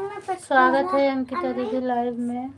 स्वागत है अंकिता दीदी लाइव में।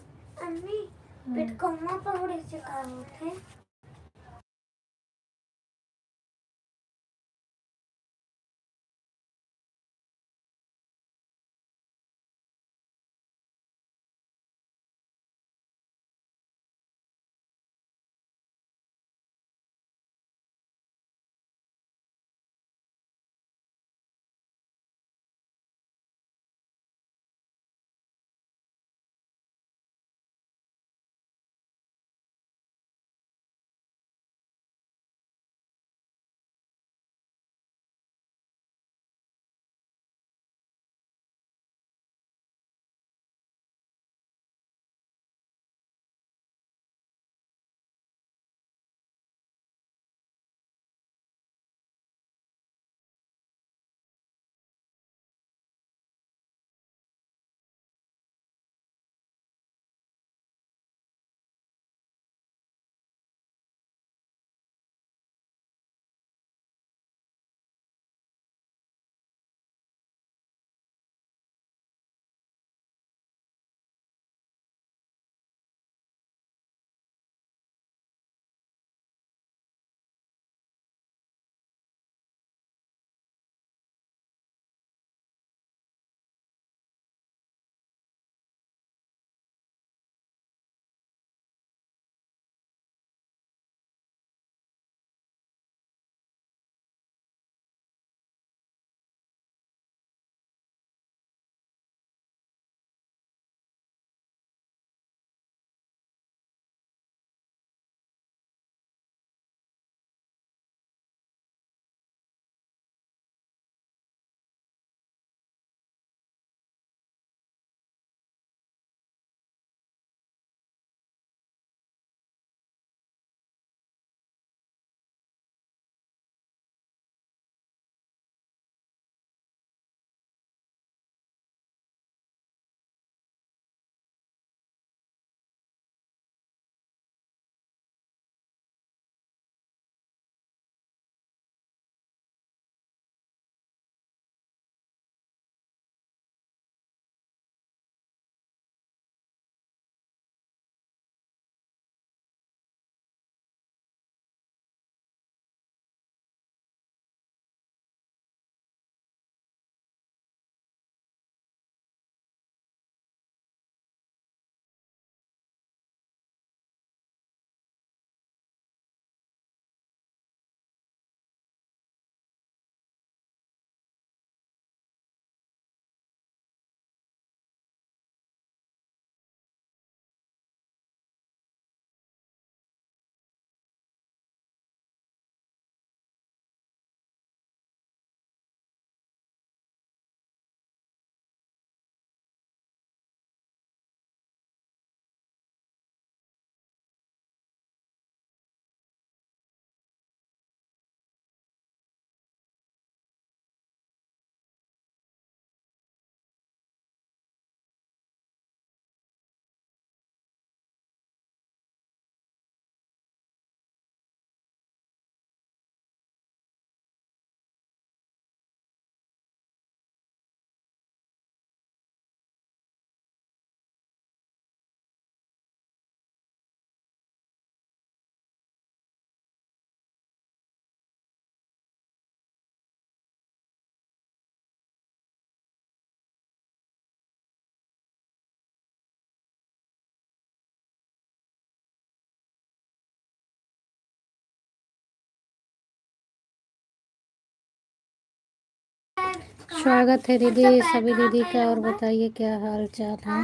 स्वागत है दीदी सभी दीदी का। और बताइए क्या हाल चाल है।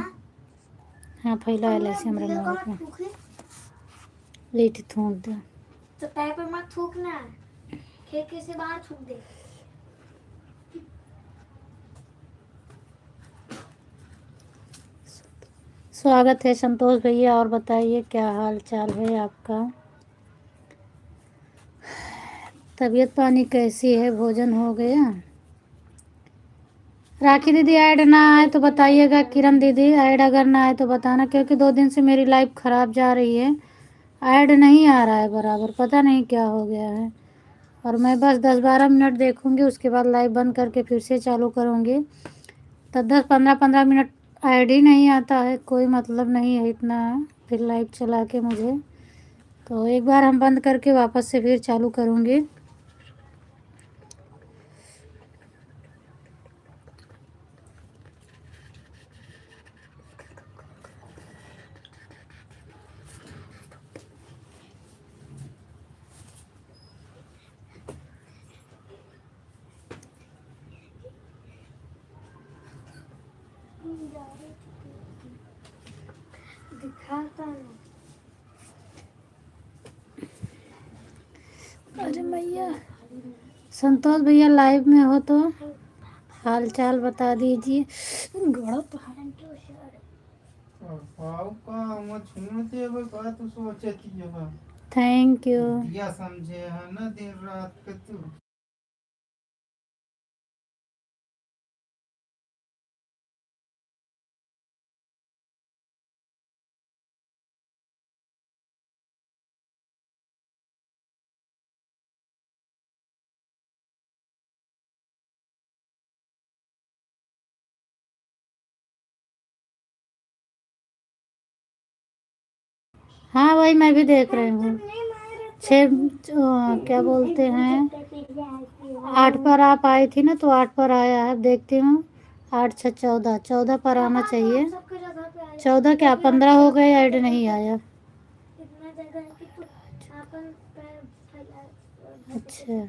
हाँ फैला है ऐसे हमरा नाक में लेट थूक दे तो पैर पे मत थूकना, खिड़की से बाहर थूक दे। स्वागत है संतोष भैया। और बताइए क्या हाल चाल है आपका। तबीयत पानी कैसी है, भोजन हो गया। राखी दीदी ऐड ना आए तो बताइएगा। किरण दीदी ऐड अगर ना आए तो बताना, क्योंकि 2 दिन से मेरी लाइफ ख़राब जा रही है। ऐड नहीं आ रहा है बराबर, पता नहीं क्या हो गया है। और मैं बस 10-12 मिनट देखूंगी, उसके बाद लाइव बंद करके फिर से चालू करूंगी। तो 10-15 मिनट आईडी नहीं आता है, कोई मतलब नहीं है इतना फिर लाइव चला के मुझे। तो एक बार हम बंद करके वापस से फिर चालू करूँगी। अरे भैया, संतोष भैया लाइव में हो तो हाल चाल बता दीजिए। गड़प थैंक यू। समझे है ना देर रात के तू। हाँ वही मैं भी देख रही हूँ। क्या बोलते हैं, 8 पर आप आई थी ना तो 8 पर आया है, देखती हूँ। 8 6 14, 14 पर आना चाहिए। 14 क्या 15 हो गए, ऐड नहीं आया। अच्छा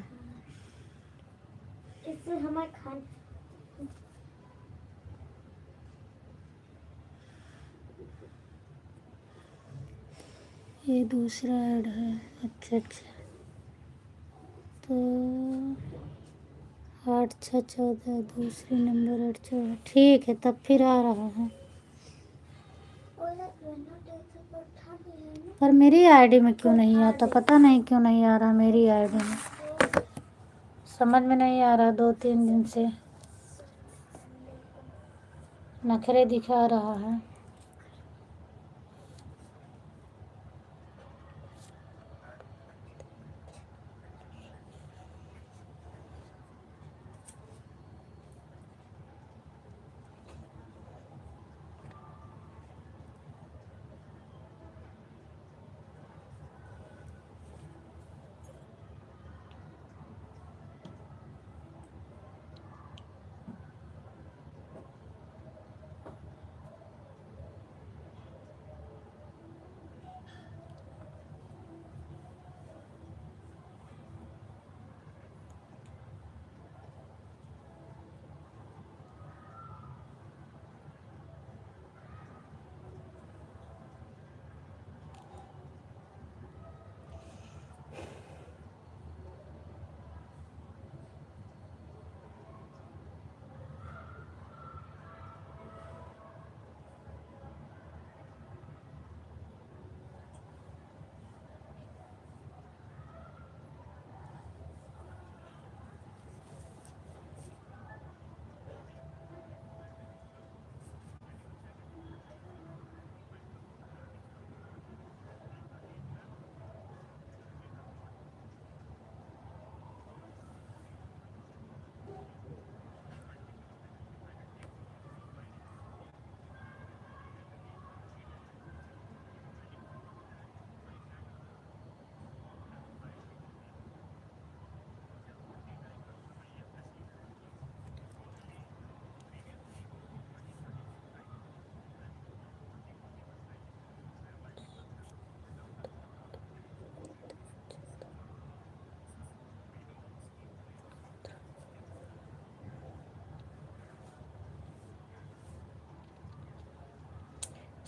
ये दूसरा ऐड है। अच्छा अच्छा, तो 8 6 14 दूसरी नंबर 8 14, ठीक है तब फिर आ रहा है। पर मेरी आईडी में क्यों नहीं आता, पता नहीं क्यों नहीं आ रहा मेरी आईडी में, समझ में नहीं आ रहा। 2 3 दिन से नखरे दिखा रहा है।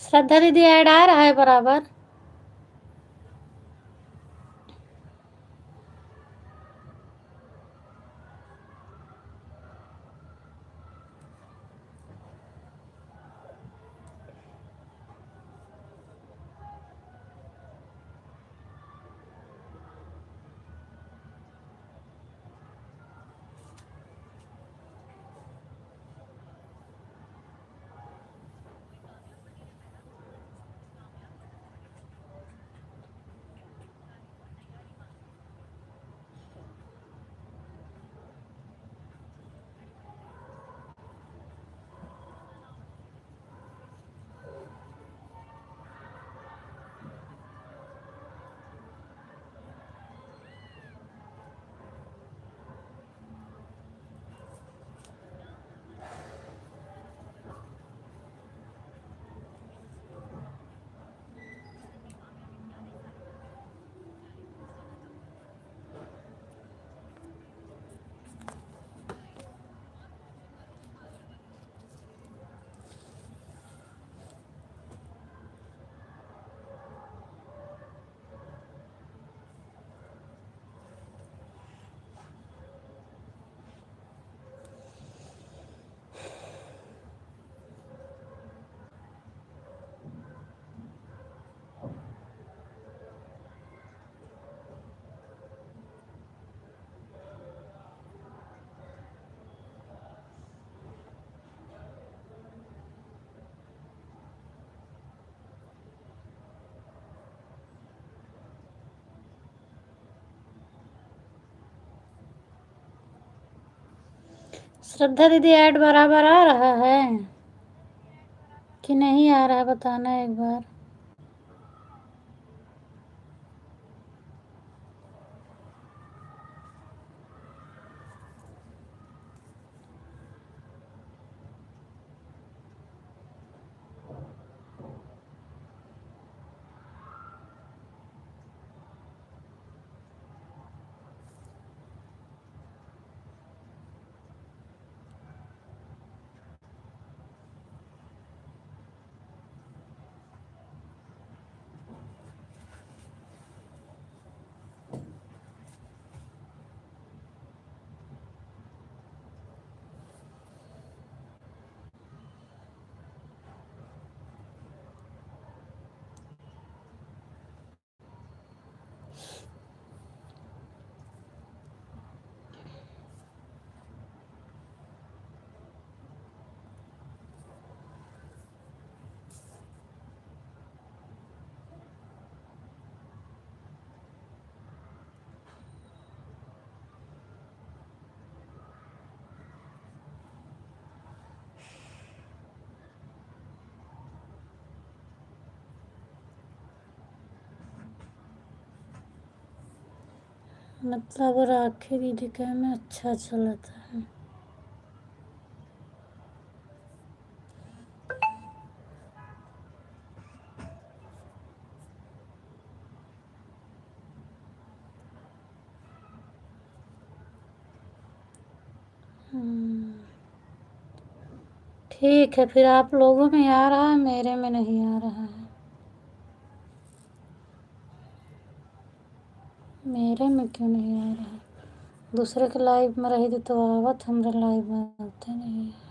श्रद्धा दीदी ऐड आ रहा है बराबर। श्रद्धा दीदी ऐड बराबर आ रहा है कि नहीं आ रहा है, बताना एक बार। मतलब राखी दीदी का में अच्छा चलता है। ठीक है, फिर आप लोगों में आ रहा है, मेरे में नहीं आ रहा है। मेरे में क्यों नहीं आ रहा है? दूसरे के लाइव में रही थी तो आवत, हमारे लाइव में आते नहीं है।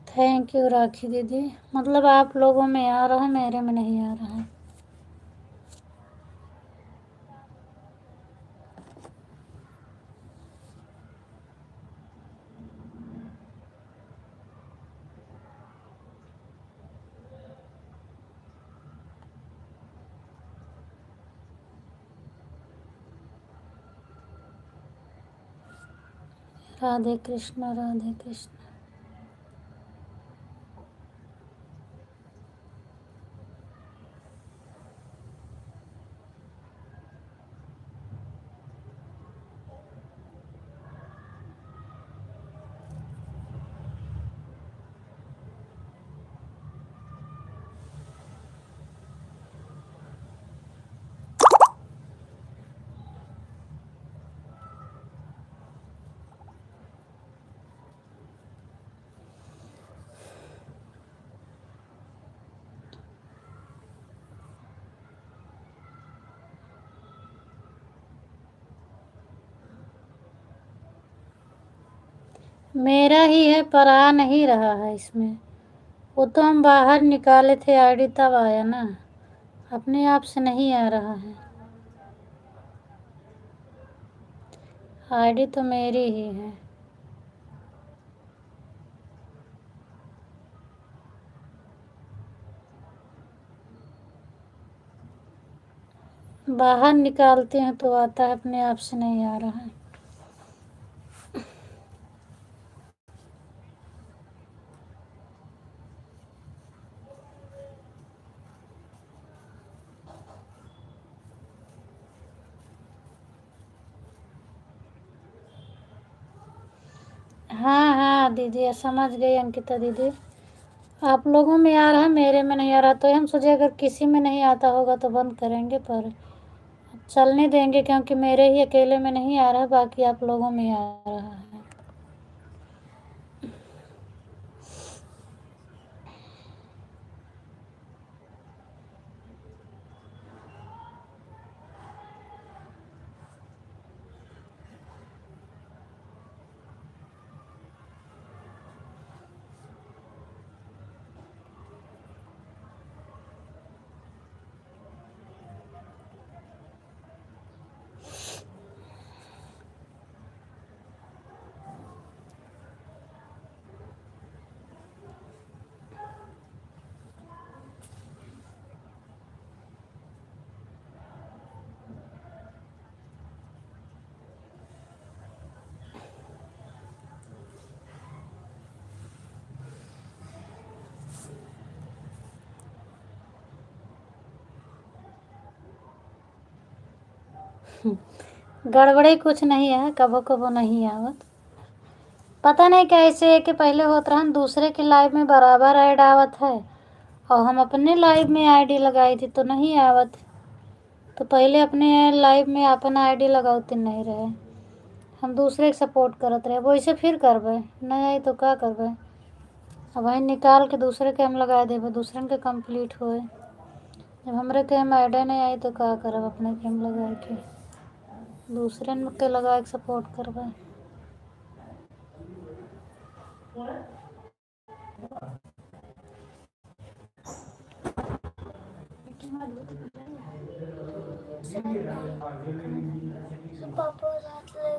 थैंक यू राखी दीदी। मतलब आप लोगों में आ रहा है, मेरे में नहीं आ रहा है। राधे कृष्ण, राधे कृष्ण। मेरा ही है पर आ नहीं रहा है इसमें। वो तो हम बाहर निकाले थे आईडी तब आया ना, अपने आप से नहीं आ रहा है। आईडी तो मेरी ही है। बाहर निकालते हैं तो आता है, अपने आप से नहीं आ रहा है। हाँ दीदी, समझ गई अंकिता दीदी। आप लोगों में आ रहा है, मेरे में नहीं आ रहा, तो हम सोचे अगर किसी में नहीं आता होगा तो बंद करेंगे, पर चलने देंगे क्योंकि मेरे ही अकेले में नहीं आ रहा, बाकी आप लोगों में आ रहा है। गड़बड़ी कुछ नहीं है, कबो कबो नहीं आवत, पता नहीं कैसे है कि पहले होत रहन दूसरे के लाइव में बराबर ऐड आवत है, और हम अपने लाइव में आईडी लगाई थी तो नहीं आवत। तो पहले अपने लाइव में अपन आईडी लगाते नहीं रहे, हम दूसरे के सपोर्ट करत रहे, वैसे फिर करबे नहीं आई तो क्या करबे। अब वही निकाल के दूसरे के हम लगा देबे, दूसरे के कंप्लीट होए। जब हमरे के हम आईडी नहीं आई तो क्या करब, अपने के हम लगा के दूसरे के लगा के सपोर्ट करबे। पापा साथ ले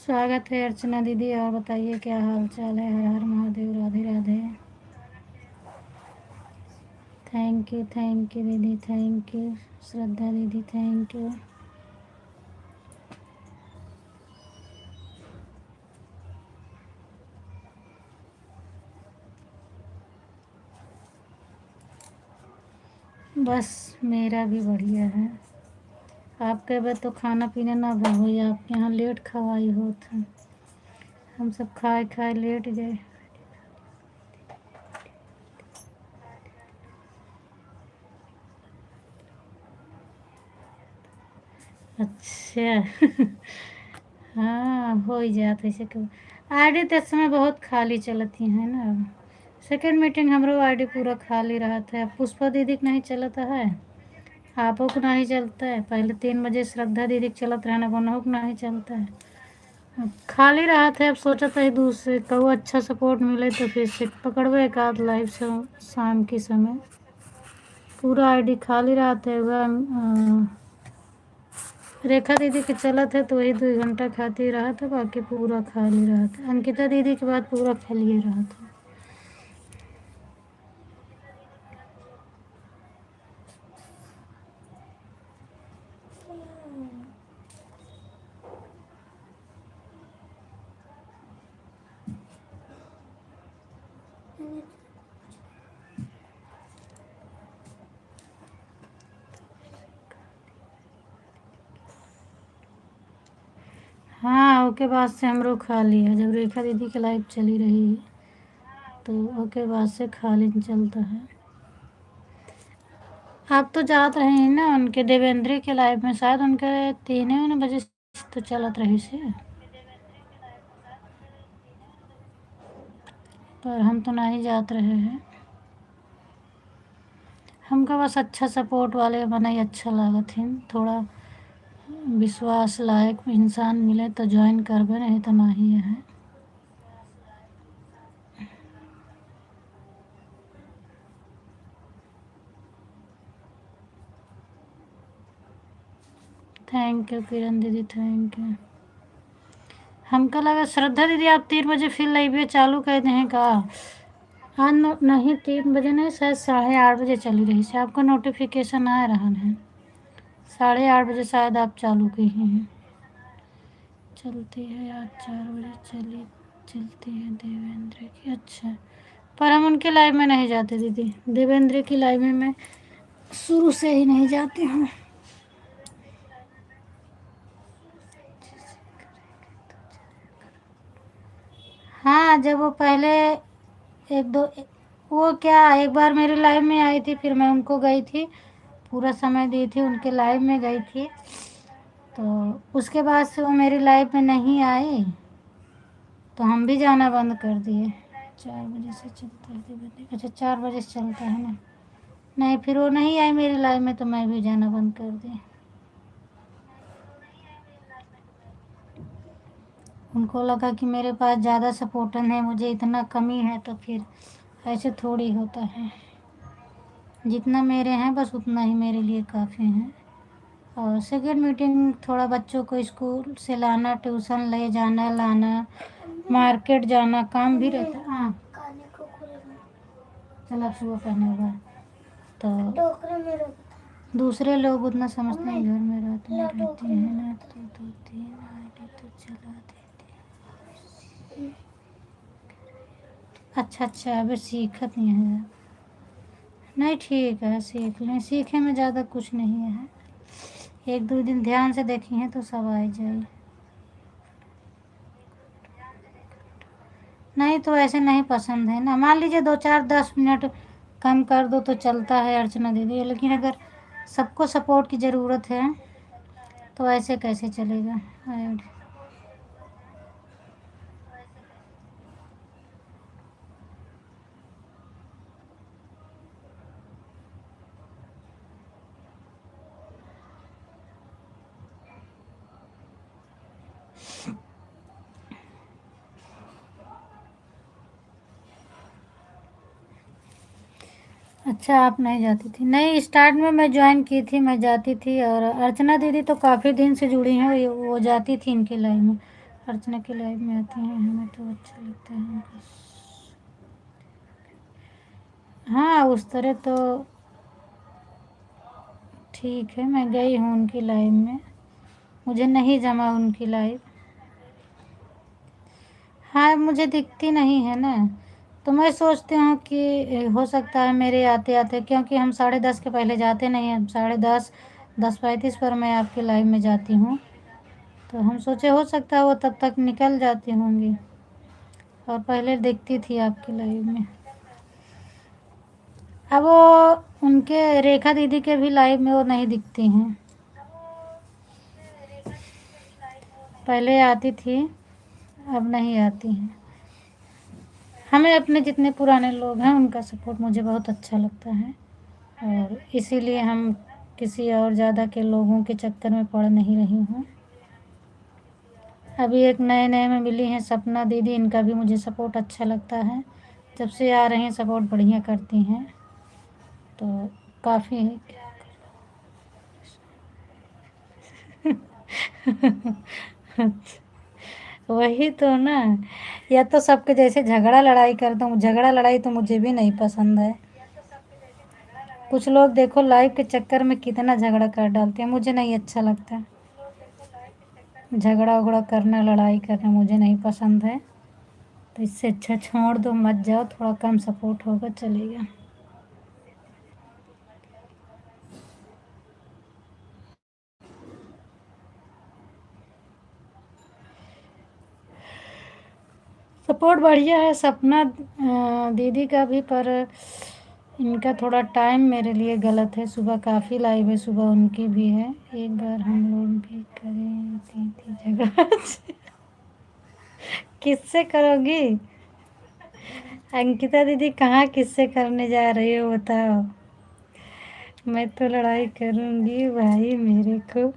स्वागत है अर्चना दीदी। और बताइए क्या हाल चाल है। हर हर महादेव, राधे राधे। थैंक यू दीदी, थैंक यू श्रद्धा दीदी, थैंक यू। बस मेरा भी बढ़िया है। आपके बाद तो खाना पीना ना हो, आपके यहाँ लेट खवाई हो था। हम सब खाए खाए लेट गए। अच्छा हाँ हो ही जाता ऐसे कब। आईडी तो इस समय बहुत खाली चलती है ना। सेकंड मीटिंग हमरो आईडी पूरा खाली रहा था। पुष्पा दीदी के नहीं चलता है, आपो को नहीं चलता है। पहले 3 बजे श्रद्धा दीदी के चलत रहना, बनहो को नहीं चलता है। अब खाली रहा था। अब सोचा था दूसरे कहूँ अच्छा सपोर्ट मिले तो फिर से पकड़वे एक आध लाइव से शाम के समय। पूरा आईडी खाली रहा था। रेखा दीदी के चला था तो वही 2 घंटा खाती रहा था, बाकी पूरा खाली रहा था। अंकिता दीदी के बाद पूरा खाली रहा था। हाँ ओके बाद से हमरो खाली है। जब रेखा दीदी के लाइव चली रही है तो ओके बाद से खाली चलता है। आप तो जात रहे हैं ना उनके देवेंद्र के लाइव में, शायद उनके 3 बजे तो चलत रही से। पर हम तो नहीं जात रहे हैं। हमका बस अच्छा सपोर्ट वाले बनाई अच्छा लागत है। थोड़ा विश्वास लायक इंसान मिले तो ज्वाइन करबे, नहीं तो नहीं है। थैंक यू किरण दीदी, थैंक यू। हमका लगा श्रद्धा दीदी आप 3 बजे फिर लाइव चालू कर दें का। हाँ नहीं 3 बजे नहीं, शायद 8:30 बजे चली रही से। आपका नोटिफिकेशन आ रहा है 8:30 बजे शायद आप चालू की हैं। चलती है आज 4 बजे चलती है देवेंद्र की। अच्छा पर हम उनके लाइव में नहीं जाते दीदी। देवेंद्र की लाइव में मैं शुरू से ही नहीं जाती हूँ। हाँ जब वो पहले एक दो वो क्या एक बार मेरे लाइव में आई थी, फिर मैं उनको गई थी, पूरा समय दी थी उनके लाइव में गई थी। तो उसके बाद से वो मेरी लाइव में नहीं आई तो हम भी जाना बंद कर दिए। 4 बजे से चलता है। अच्छा 4 बजे से चलता है ना। नहीं फिर वो नहीं आई मेरी लाइव में तो मैं भी जाना बंद कर दिया। उनको लगा कि मेरे पास ज़्यादा सपोर्टन है, मुझे इतना कमी है, तो फिर ऐसे थोड़ी होता है। जितना मेरे हैं बस उतना ही मेरे लिए काफ़ी है। और सेकेंड मीटिंग थोड़ा बच्चों को स्कूल से लाना, ट्यूशन ले जाना लाना, मार्केट जाना, काम भी रहता है। हाँ चलो सुबह पहने हुआ तो दूसरे लोग उतना समझते हैं। घर में रहती हैं ना तो 2-3 आईडी तो चला देते हैं। अच्छा अभी सीखत नहीं है। नहीं ठीक है सीख लें, सीखे में ज़्यादा कुछ नहीं है। 1-2 दिन ध्यान से देखी हैं तो सब आ जाए। नहीं तो ऐसे नहीं पसंद है ना। मान लीजिए 2-4-10 मिनट कम कर दो तो चलता है अर्चना दीदी, लेकिन अगर सबको सपोर्ट की ज़रूरत है तो ऐसे कैसे चलेगा। अच्छा आप नहीं जाती थी। नहीं स्टार्ट में मैं ज्वाइन की थी, मैं जाती थी। और अर्चना दीदी तो काफ़ी दिन से जुड़ी हैं, वो जाती थी इनके लाइन में। अर्चना के लाइव में आती हैं, हमें तो अच्छा लगता है उनका। हाँ उस तरह तो ठीक है, मैं गई हूँ उनकी लाइव में, मुझे नहीं जमा उनकी लाइव। हाँ मुझे दिखती नहीं है ना, तो मैं सोचती हूँ कि हो सकता है मेरे आते आते, क्योंकि हम 10:30 के पहले जाते नहीं हैं, 10:30 10:35 पर मैं आपकी लाइव में जाती हूँ, तो हम सोचे हो सकता है वो तब तक निकल जाती होंगी, और पहले देखती थी आपकी लाइव में। अब वो उनके रेखा दीदी के भी लाइव में वो नहीं दिखती हैं, पहले आती थी अब नहीं आती हैं। हमें अपने जितने पुराने लोग हैं उनका सपोर्ट मुझे बहुत अच्छा लगता है, और इसीलिए हम किसी और ज़्यादा के लोगों के चक्कर में पड़ नहीं रही हूँ। अभी एक नए नए में मिली हैं सपना दीदी, इनका भी मुझे सपोर्ट अच्छा लगता है, जब से आ रही हैं सपोर्ट बढ़िया करती हैं, तो काफ़ी है। वही तो ना, या तो सबके जैसे झगड़ा लड़ाई करता हूँ, झगड़ा लड़ाई तो मुझे भी नहीं पसंद है। कुछ लोग देखो लाइव के चक्कर में कितना झगड़ा कर डालते हैं, मुझे नहीं अच्छा लगता, झगड़ा उगड़ा करना लड़ाई करना मुझे नहीं पसंद है, तो इससे अच्छा छोड़ दो, मत जाओ, थोड़ा कम सपोर्ट होगा चलेगा। सपोर्ट बढ़िया है सपना दीदी का भी, पर इनका थोड़ा टाइम मेरे लिए गलत है, सुबह काफ़ी लाइव है, सुबह उनकी भी है, एक बार हम लोग भी करें दीदी झगड़ा। किससे करोगी अंकिता दीदी, कहाँ किससे करने जा रही हो बताओ। मैं तो लड़ाई करूँगी भाई, मेरे को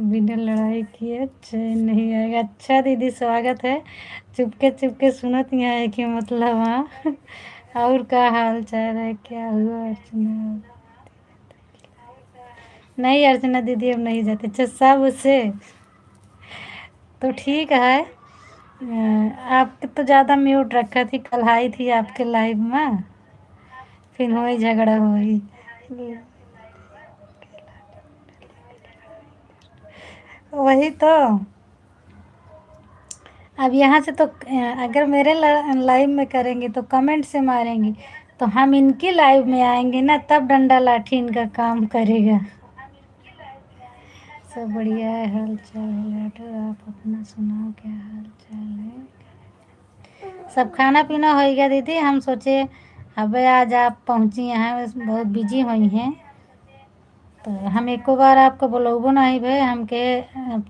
बिना लड़ाई किए चैन नहीं आएगा। अच्छा दीदी स्वागत है, चुपके चुपके सुनत यहाँ है कि मतलब हाँ। और का हाल चाल है, क्या हुआ अर्चना? नहीं अर्चना दीदी अब नहीं जाती, अच्छा सब उसे, तो ठीक है। आपके तो ज़्यादा म्यूट रखा थी, कल आई थी आपके लाइव में, फिर वही झगड़ा हुई। वही तो, अब यहाँ से तो अगर मेरे लाइव में करेंगे तो कमेंट से मारेंगे, तो हम इनकी लाइव में आएंगे ना, तब डंडा लाठी इनका काम करेगा। सब बढ़िया है, हाल चाल है लाडो, आप अपना सुनाओ, क्या हाल चाल है? सब खाना पीना हो गया दीदी, हम सोचे अब आज आप पहुँची यहाँ, बस बहुत बिजी हुई हैं, तो हम एको बार आपको बुलाबो नहीं भे, हमके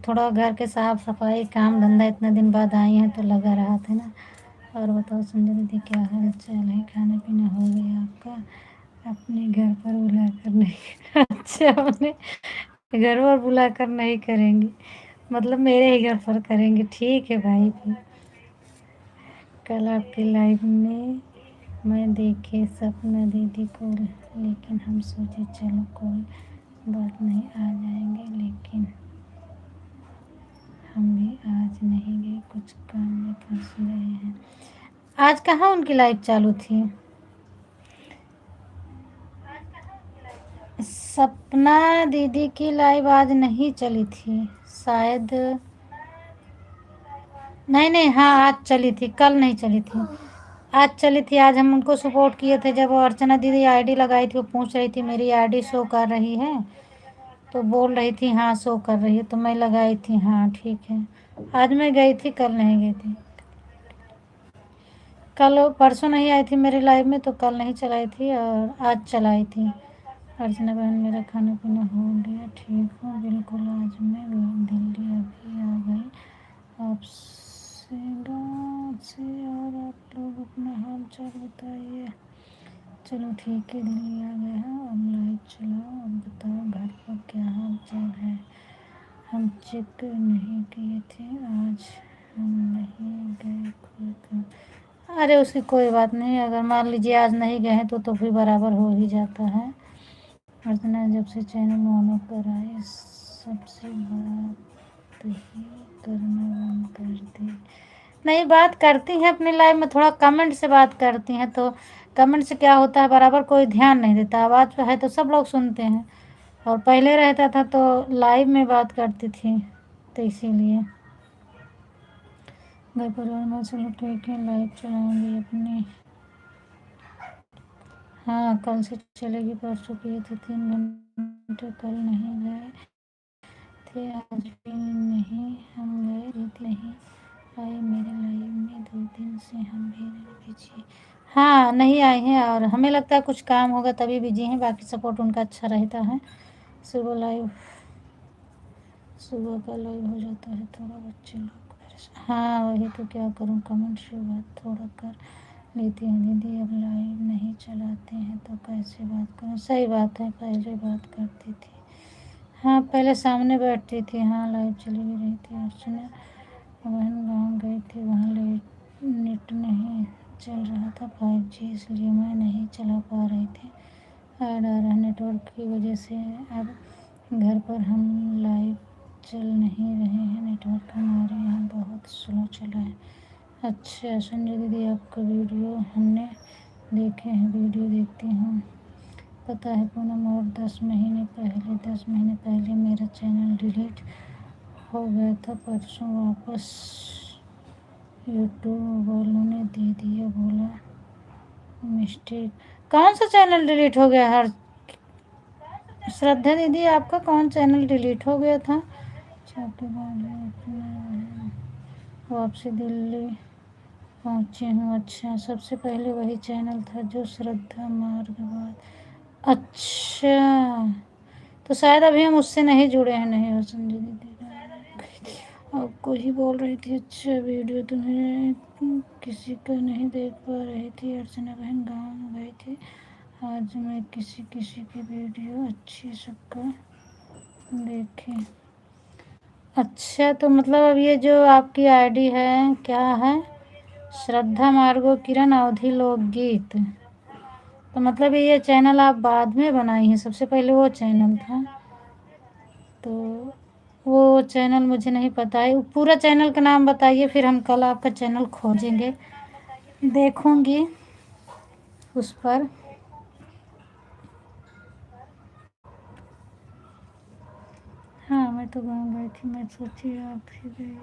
थोड़ा घर के साफ सफाई काम धंधा, इतना दिन बाद आई हैं तो लगा रहा था ना। और बताओ संजय दीदी क्या हाल चाल है, खाना पीना हो गया आपका? अपने घर पर बुला कर नहीं अच्छा, अपने घर पर बुला कर नहीं करेंगी, मतलब मेरे ही घर पर करेंगे, ठीक है भाई। फिर कल आपके लाइव में मैं देखे सपना दीदी को, लेकिन हम सोचे चलो कोई बात नहीं आ जाएंगे, लेकिन हम भी आज नहीं गए, कुछ काम में फंस गए हैं। आज कहाँ उनकी लाइव चालू थी? सपना दीदी की लाइव आज नहीं चली थी शायद, नहीं नहीं, हाँ आज चली थी, कल नहीं चली थी, आज चली थी। आज हम उनको सपोर्ट किए थे, जब वो अर्चना दीदी आईडी लगाई थी, वो पूछ रही थी मेरी आईडी शो कर रही है, तो बोल रही थी हाँ शो कर रही है, तो मैं लगाई थी, हाँ ठीक है। आज मैं गई थी, कल नहीं गई थी, कल परसों नहीं आई थी मेरी लाइव में, तो कल नहीं चलाई थी, और आज चलाई थी। अर्चना बहन मेरा खाना पीना हो गया, ठीक हूँ बिल्कुल, आज मैं दिल्ली अभी आ गई आपसे गाँव से, और आप लोग अपना हाल चाल बताइए। चलो ठीक है, दिल्ली आ गए हैं, अब लाइव चलाओ, अब बताओ घर पर क्या हाल चाल है। हम चेक नहीं किए थे आज, हम नहीं गए कोई काम। अरे उसकी कोई बात नहीं, अगर मान लीजिए आज नहीं गए हैं तो फिर बराबर हो ही जाता है। अर्चना जब से चैनल ऑन कर आए, सबसे बात ही करना बंद कर दी। नहीं, बात करती हैं अपनी लाइफ में, थोड़ा कमेंट से बात करती हैं, तो कमेंट से क्या होता है, बराबर कोई ध्यान नहीं देता। आवाज़ पे है तो सब लोग सुनते हैं, और पहले रहता था तो लाइव में बात करती थी, तो इसीलिए। घर परिवार में चलो ठीक है, लाइव चलाऊँगी अपनी। हाँ, कल से चलेगी, परसों किए थे 3 घंटे, कल नहीं गए थे, आज भी नहीं हम गए, रीत नहीं आई मेरे लाइव में, 2 दिन से हम भी बिजी। हाँ, नहीं आए हैं, और हमें लगता है कुछ काम होगा तभी बिजी हैं, बाकी सपोर्ट उनका अच्छा रहता है। सुबह का लाइव हो जाता है, थोड़ा बच्चे लोग हाँ वही तो, क्या करूँ, कमेंट से बात थोड़ा कर लेती हूँ दीदी, अब लाइव नहीं चलाते हैं तो कैसे बात करूँ। सही बात है, पहले बात करती थी। हाँ, पहले सामने बैठती थी। हाँ, लाइव चली भी रही थी। अर्चना बहन गाँव गई थी, वहाँ नेट नहीं चल रहा था 5G, इसलिए मैं नहीं चला पा रही थी। ऐड आ रहा नेटवर्क की वजह से। अब घर पर हम लाइव चल नहीं रहे हैं, नेटवर्क हमारे यहाँ बहुत स्लो चला है। अच्छा संजय दीदी, आपका वीडियो हमने देखे हैं, वीडियो देखती हूँ, पता है पूनम। और 10 महीने पहले मेरा चैनल डिलीट हो गया था, परसों वापस यूट्यूब वालों ने दे दिया, बोला मिस्टेक। कौन सा चैनल डिलीट हो गया? हर श्रद्धा दीदी, आपका कौन चैनल डिलीट हो गया था? वापसी दिल्ली पहुँची हूँ। अच्छा, सबसे पहले वही चैनल था जो श्रद्धा मार्गवाद। अच्छा, तो शायद अभी हम उससे नहीं जुड़े हैं। नहीं हो संजय दीदी, आपको ही बोल रही थी। अच्छा, वीडियो तुम्हें किसी का नहीं देख पा रही थी, अर्चना बहन गाँव गई थी, आज मैं किसी की वीडियो अच्छी सबका देखे। अच्छा, तो मतलब अब ये जो आपकी आईडी है, क्या है, श्रद्धा मार्गो किरण अवधि लोकगीत, तो मतलब ये चैनल आप बाद में बनाई हैं, सबसे पहले वो चैनल था? तो वो चैनल मुझे नहीं पता है। पूरा चैनल का नाम बताइए, फिर हम कल आपका चैनल खोजेंगे, देखूंगी उस पर। हाँ, मैं तो गाँव गई थी, मैं सोची आप ही गई,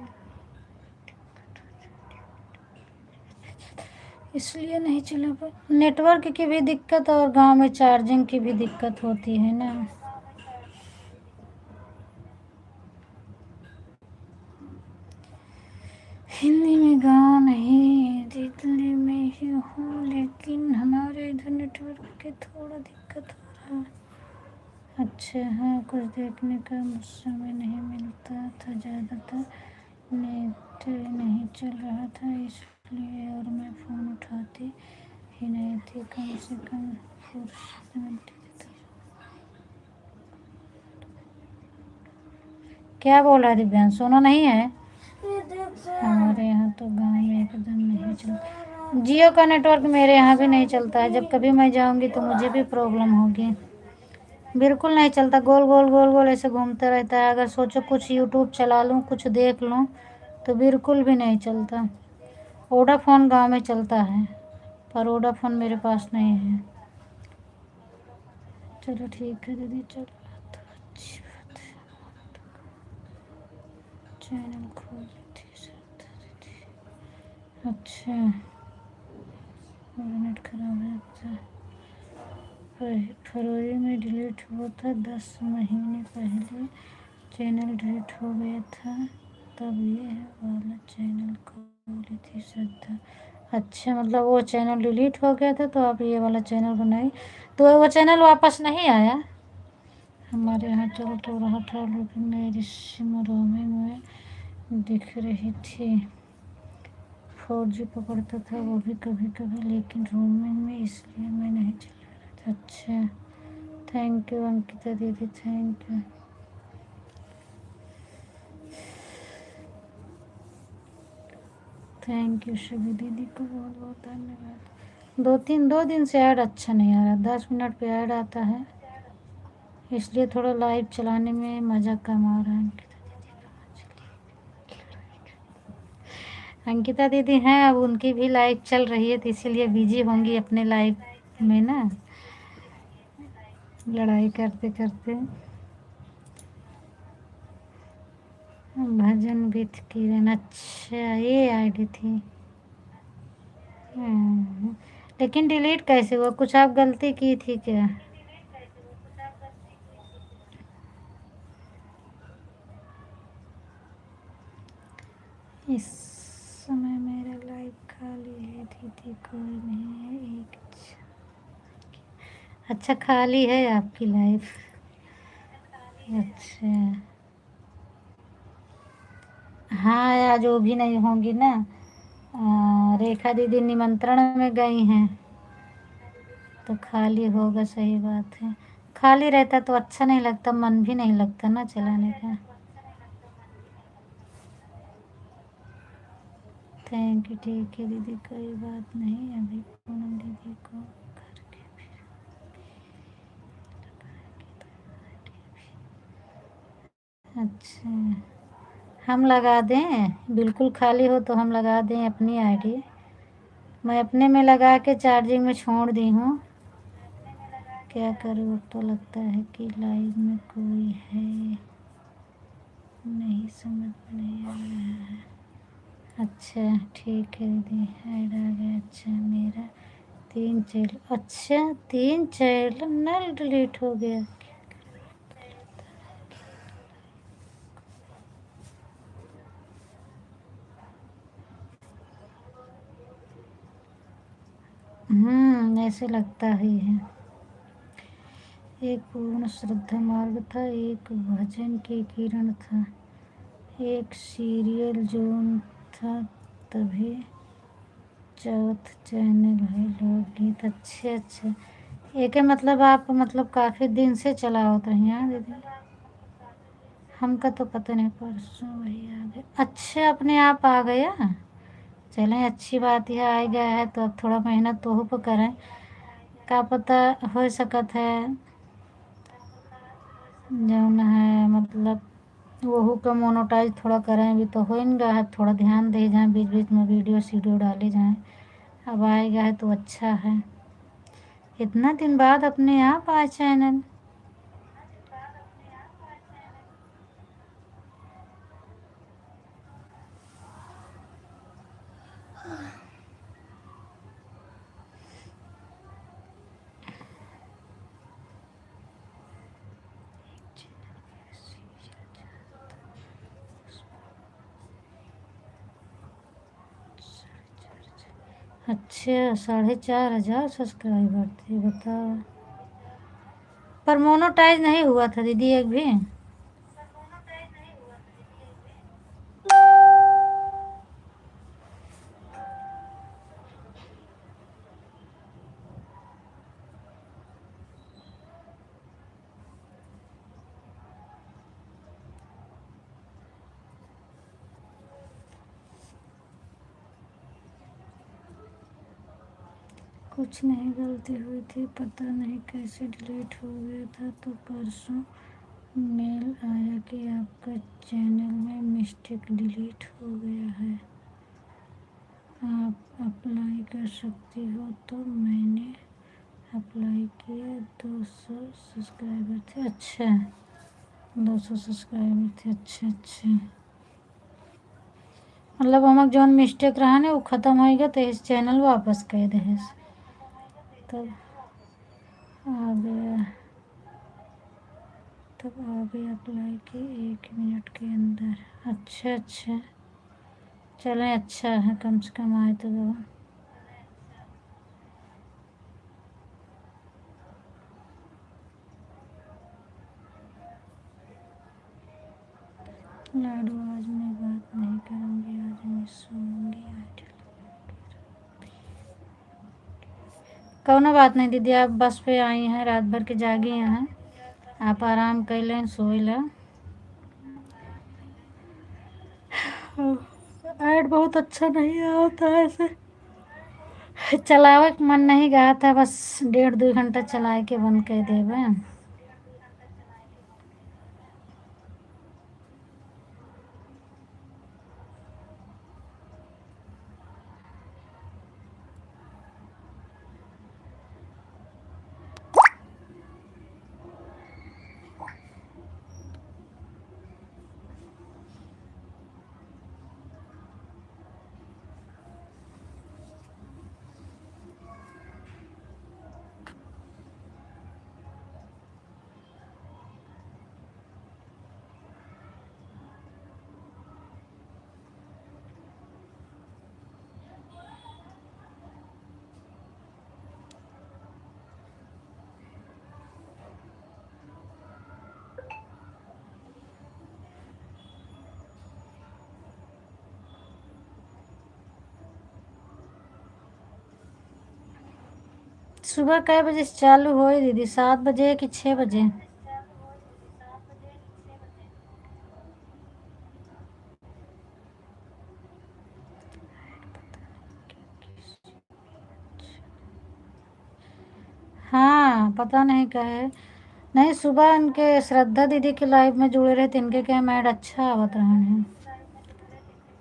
इसलिए नहीं चला पाया। नेटवर्क की भी दिक्कत और गांव में चार्जिंग की भी दिक्कत होती है ना। हिंदी में गाँव नहीं, दिल्ली में ही हूँ, लेकिन हमारे इधर नेटवर्क के थोड़ा दिक्कत हो रहा है। अच्छा, हाँ, कुछ देखने का समय नहीं मिलता था, ज़्यादातर नेट नहीं चल रहा था इसलिए, और मैं फ़ोन उठाती ही नहीं थी, कम से कम फुर्सत मिलती थी। क्या बोल रहा है दिव्यांश, सोना नहीं है? हमारे यहाँ तो गाँव में एकदम नहीं चलता। जियो का नेटवर्क मेरे यहाँ भी नहीं चलता है, जब कभी मैं जाऊँगी तो मुझे भी प्रॉब्लम होगी। बिल्कुल नहीं चलता, गोल गोल गोल गोल ऐसे घूमता रहता है। अगर सोचो कुछ यूट्यूब चला लूँ, कुछ देख लूँ, तो बिल्कुल भी नहीं चलता। वोडाफोन गाँव में चलता है, पर वोडाफोन मेरे पास नहीं है। चलो ठीक है दीदी, चलो तो अच्छी बात है। चैनल खोल थी श्रद्धा दीदी। अच्छा, नेट खराब है। फरवरी में डिलीट हुआ था, 10 महीने पहले चैनल डिलीट हो गया था, तब ये वाला चैनल खोली थी श्रद्धा। अच्छा, मतलब वो चैनल डिलीट हो गया था तो आप ये वाला चैनल बनाई, तो वो चैनल वापस नहीं आया? हमारे यहाँ चल तो रहा था, लेकिन मेरी सिम रोमिंग में दिख रही थी। 4G पकड़ता था वो भी कभी कभी, लेकिन रोमिंग में, इसलिए मैं नहीं चला रहा था। अच्छा, थैंक यू अंकिता दीदी, thank you. Thank you Shubhi दीदी को बहुत बहुत धन्यवाद। 2 दिन से ऐड अच्छा नहीं आ रहा, 10 मिनट पे ऐड आता है, इसलिए थोड़ा लाइव चलाने में मज़ा कम आ रहा है। अंकिता दीदी कहाँ चली? अंकिता दीदी हैं, अब उनकी भी लाइफ चल रही है तो इसीलिए बिजी होंगी अपने लाइफ में ना, लड़ाई करते करते। भजन विथ किरण, अच्छा ये आईडी थी। हम्म, लेकिन डिलीट कैसे हुआ? कुछ आप गलती की थी क्या? इस समय मेरा लाइफ खाली है दीदी, कोई नहीं है। एक अच्छा, खाली है आपकी लाइफ? अच्छा। हाँ, आज वो भी नहीं होंगी ना। रेखा दीदी निमंत्रण में गई हैं तो खाली होगा, सही बात है। खाली रहता तो अच्छा नहीं लगता, मन भी नहीं लगता ना चलाने का। थैंक यू, ठीक है दीदी, कोई बात नहीं। अभी पूनम दीदी को करके अच्छा, हम लगा दें? बिल्कुल खाली हो तो हम लगा दें अपनी आईडी। मैं अपने में लगा के चार्जिंग में छोड़ दी हूँ। क्या करूँ? अब तो लगता है कि लाइव में कोई है नहीं, समझ नहीं आ रहा है। अच्छा ठीक है दीदी, ऐड आ गया। अच्छा, मेरा 3 चैनल, अच्छा 3 चैनल डिलीट हो गया। ऐसे लगता ही है। एक पूर्ण श्रद्धा मार्ग था, एक भजन की किरण था, एक सीरियल जोन था, तभी चौथ चैनल है लोकगीत। अच्छे अच्छा, एक है मतलब आप मतलब काफ़ी दिन से चला होता है यहाँ दीदी? हमका तो पता नहीं, परसों वही आ गया। अच्छा, अपने आप आ गया। चलें, अच्छी बात है, आ गया है तो अब थोड़ा मेहनत तो हो करें। का पता हो सकत है जौन है मतलब वहू का मोनोटाइज थोड़ा करें भी तो हो गया है, थोड़ा ध्यान दे जाए, बीच बीच में वीडियो सीडियो डाले जाएं। अब आएगा है तो अच्छा है। इतना दिन बाद अपने आप आए चैनल। अच्छा, 4,500 सब्सक्राइबर थे, बताओ। पर मोनोटाइज नहीं हुआ था दीदी एक भी? कुछ नहीं, गलती हुई थी, पता नहीं कैसे डिलीट हो गया था। तो परसों मेल आया कि आपका चैनल में मिस्टेक डिलीट हो गया है, आप अप्लाई कर सकती हो। तो मैंने अप्लाई किया। 200 सब्सक्राइबर थे। अच्छा, 200 सब्सक्राइबर थे। अच्छा अच्छा, मतलब हमक जौन मिस्टेक रहा ना वो ख़त्म होएगा तो इस चैनल वापस कर दे। तब आ गया, तब आ गया अप्लाई के 1 मिनट के अंदर। अच्छा अच्छा, चलें अच्छा है, कम से कम आए तो वो। लाडू, आज मैं बात नहीं करूँगी, आज मैं सोऊंगी। कौनो बात नहीं दीदी, आप बस पे आई हैं, रात भर के जागी हैं, आप आराम कर लें, सोई लें। ऐड बहुत अच्छा नहीं आता है ऐसे, चलावे के मन नहीं गया था, बस 1.5-2 घंटा चलाए के बंद कर देवे। सुबह कै बजे से चालू हो दीदी? 7 बजे कि 6 बजे? हाँ पता नहीं क्या है। नहीं, सुबह इनके श्रद्धा दीदी के लाइव में जुड़े रहे थे, इनके क्या मैड अच्छा आवत रहा है।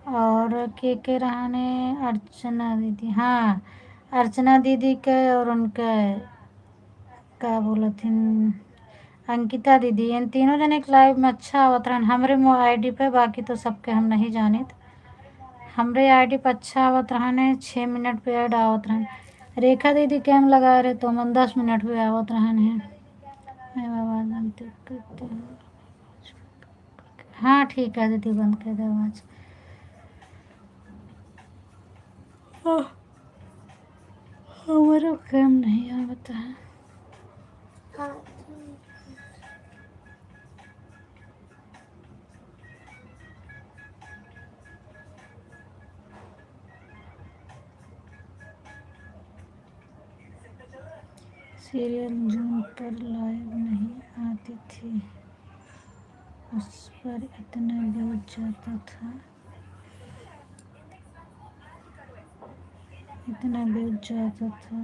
और के रहाने अर्चना दीदी, हाँ अर्चना दीदी के और उनके क्या बोला थी, अंकिता दीदी, इन तीनों जने के लाइव में अच्छा आवत रहन हमरे आईडी पे। बाकी तो सबके हम नहीं जानित, हमरे आईडी पे अच्छा आवत रहने। 6 मिनट पे ऐड आवत रहन। रेखा दीदी कैम लगा रहे तो मन 10 मिनट पे आवत रहन है। मैं आवाज बंद करते हैं। हाँ ठीक है दीदी, बंद कर दे आवाज। हमारा काम नहीं आवता है। सीरियल जून पर लाइव नहीं आती थी, उस पर इतना व्यूज जाता था, इतना व्यूज जाता था।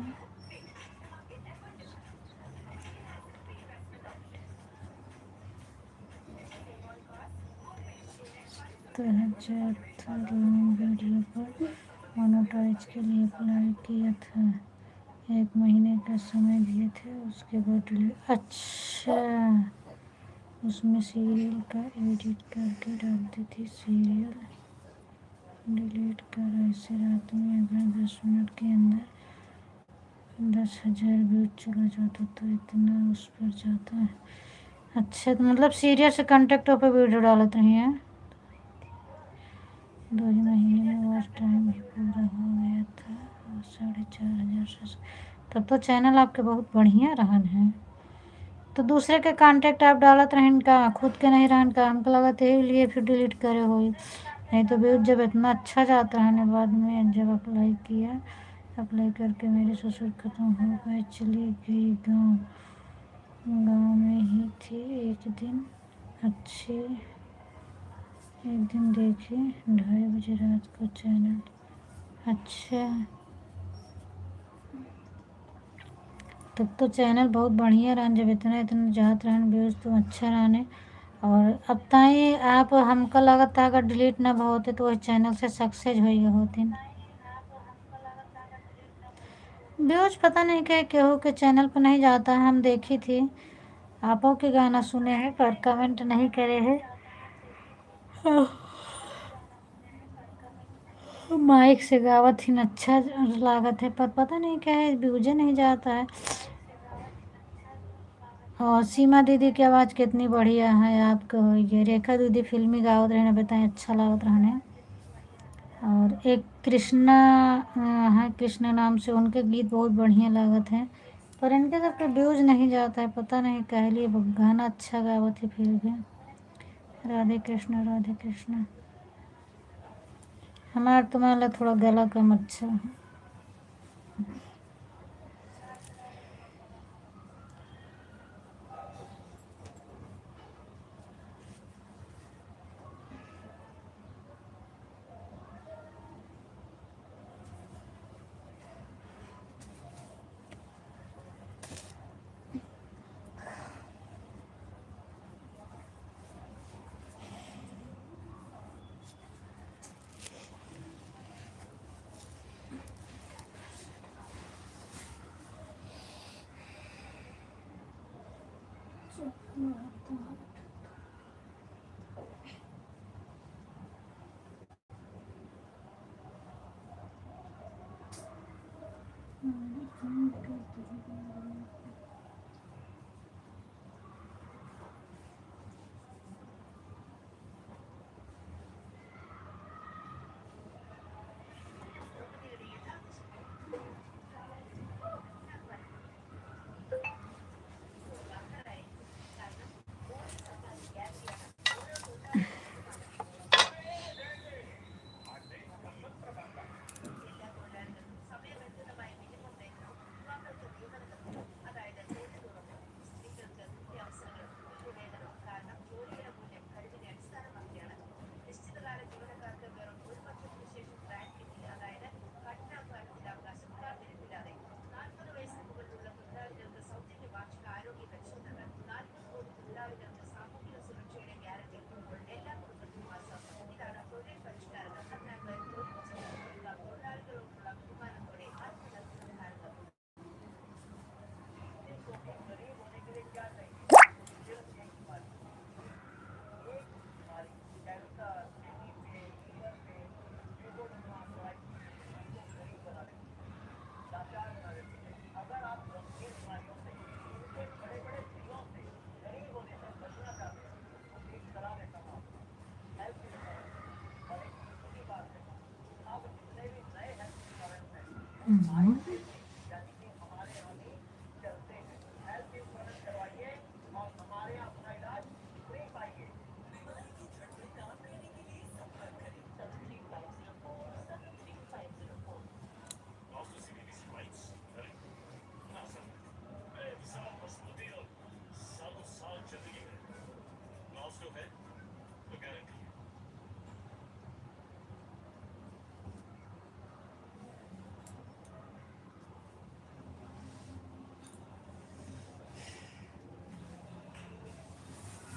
था लॉन्ग वीडियो पर मोनेटाइज के लिए अप्लाई किया था, 1 महीने का समय दिए थे, उसके बाद डिलीट। अच्छा, उसमें सीरियल का एडिट करके डालती थी, सीरियल डिलीट कर ऐसे रात में अगर 10 मिनट के अंदर 10,000 व्यूज चला जाता तो इतना उस पर जाता है। अच्छा, तो मतलब सीरियल से कॉन्टेक्ट पे वीडियो डालते रही हैं। 2 ही महीने में वॉच टाइम भी पूरा हो गया था और 4,500 से। तब तो चैनल आपके बहुत बढ़िया रहन है। तो दूसरे के कांटेक्ट आप डालत रहन का, खुद के नहीं रहन का? हमको लगा यही लिए फिर डिलीट करे हो। नहीं तो व्यूज जब इतना अच्छा जाता है ना, बाद में जब अप्लाई किया, अप्लाई करके मेरे ससुर खत्म हो गए, चली गई गाँव, गाँव में ही थी एक दिन। अच्छे एक दिन देखे 2:30 बजे रात को चैनल। अच्छा, तब तो चैनल बहुत बढ़िया रहन, जब इतना इतना जात रहन व्यूज तो अच्छा रहने। और अब ताई आप हमको लगता था अगर डिलीट ना होते तो वह चैनल से सक्सेस हो होते। व्यूज पता नहीं क्या केहू के चैनल पर नहीं जाता है, हम देखी थी। आपों के गाना सुने हैं पर कमेंट नहीं करे हैं। माइक से गावत ही अच्छा लागत है, पर पता नहीं क्या है व्यूजे नहीं जाता है। और सीमा दीदी की आवाज़ कितनी बढ़िया है आपको। ये रेखा दीदी फिल्मी गावत रहने, बताएं अच्छा लागत रहने। और एक कृष्णा है, कृष्णा नाम से, उनके गीत बहुत बढ़िया लागत हैं। पर इनके सबके व्यूज नहीं जाता है, पता नहीं कह लिए। गाना अच्छा गावत है फिर भी। राधे कृष्णा राधे कृष्णा। हमारा तुम्हारा थोड़ा गला कम अच्छा है।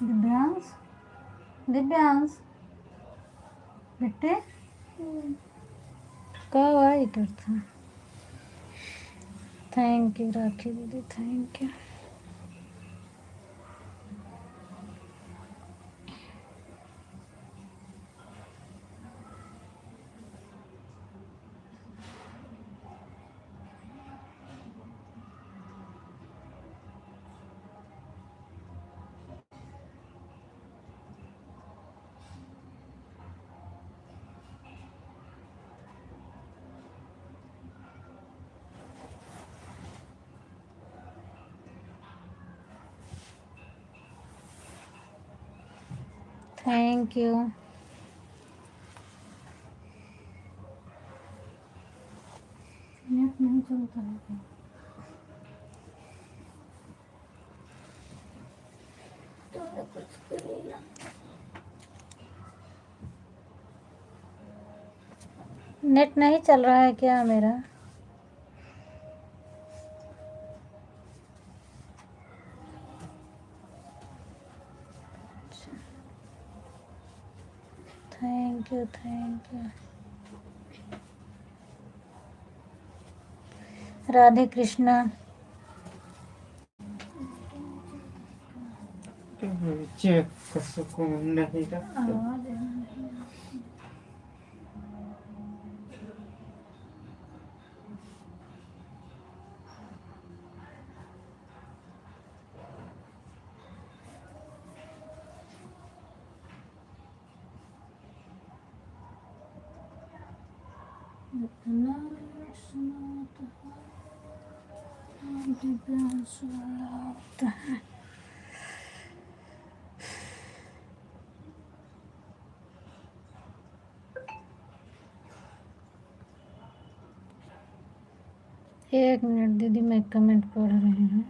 दिव्यांश, दिव्यांश बेटे कब आई करता। थैंक यू राखी दीदी, thank you. Thank you. Net नहीं चलता है। नेट नहीं चल रहा है क्या मेरा? Thank you, thank you. Radhe Krishna. Check कर सकूं नहीं रखता। एक मिनट दीदी, मैं कमेंट पढ़ रही हूँ।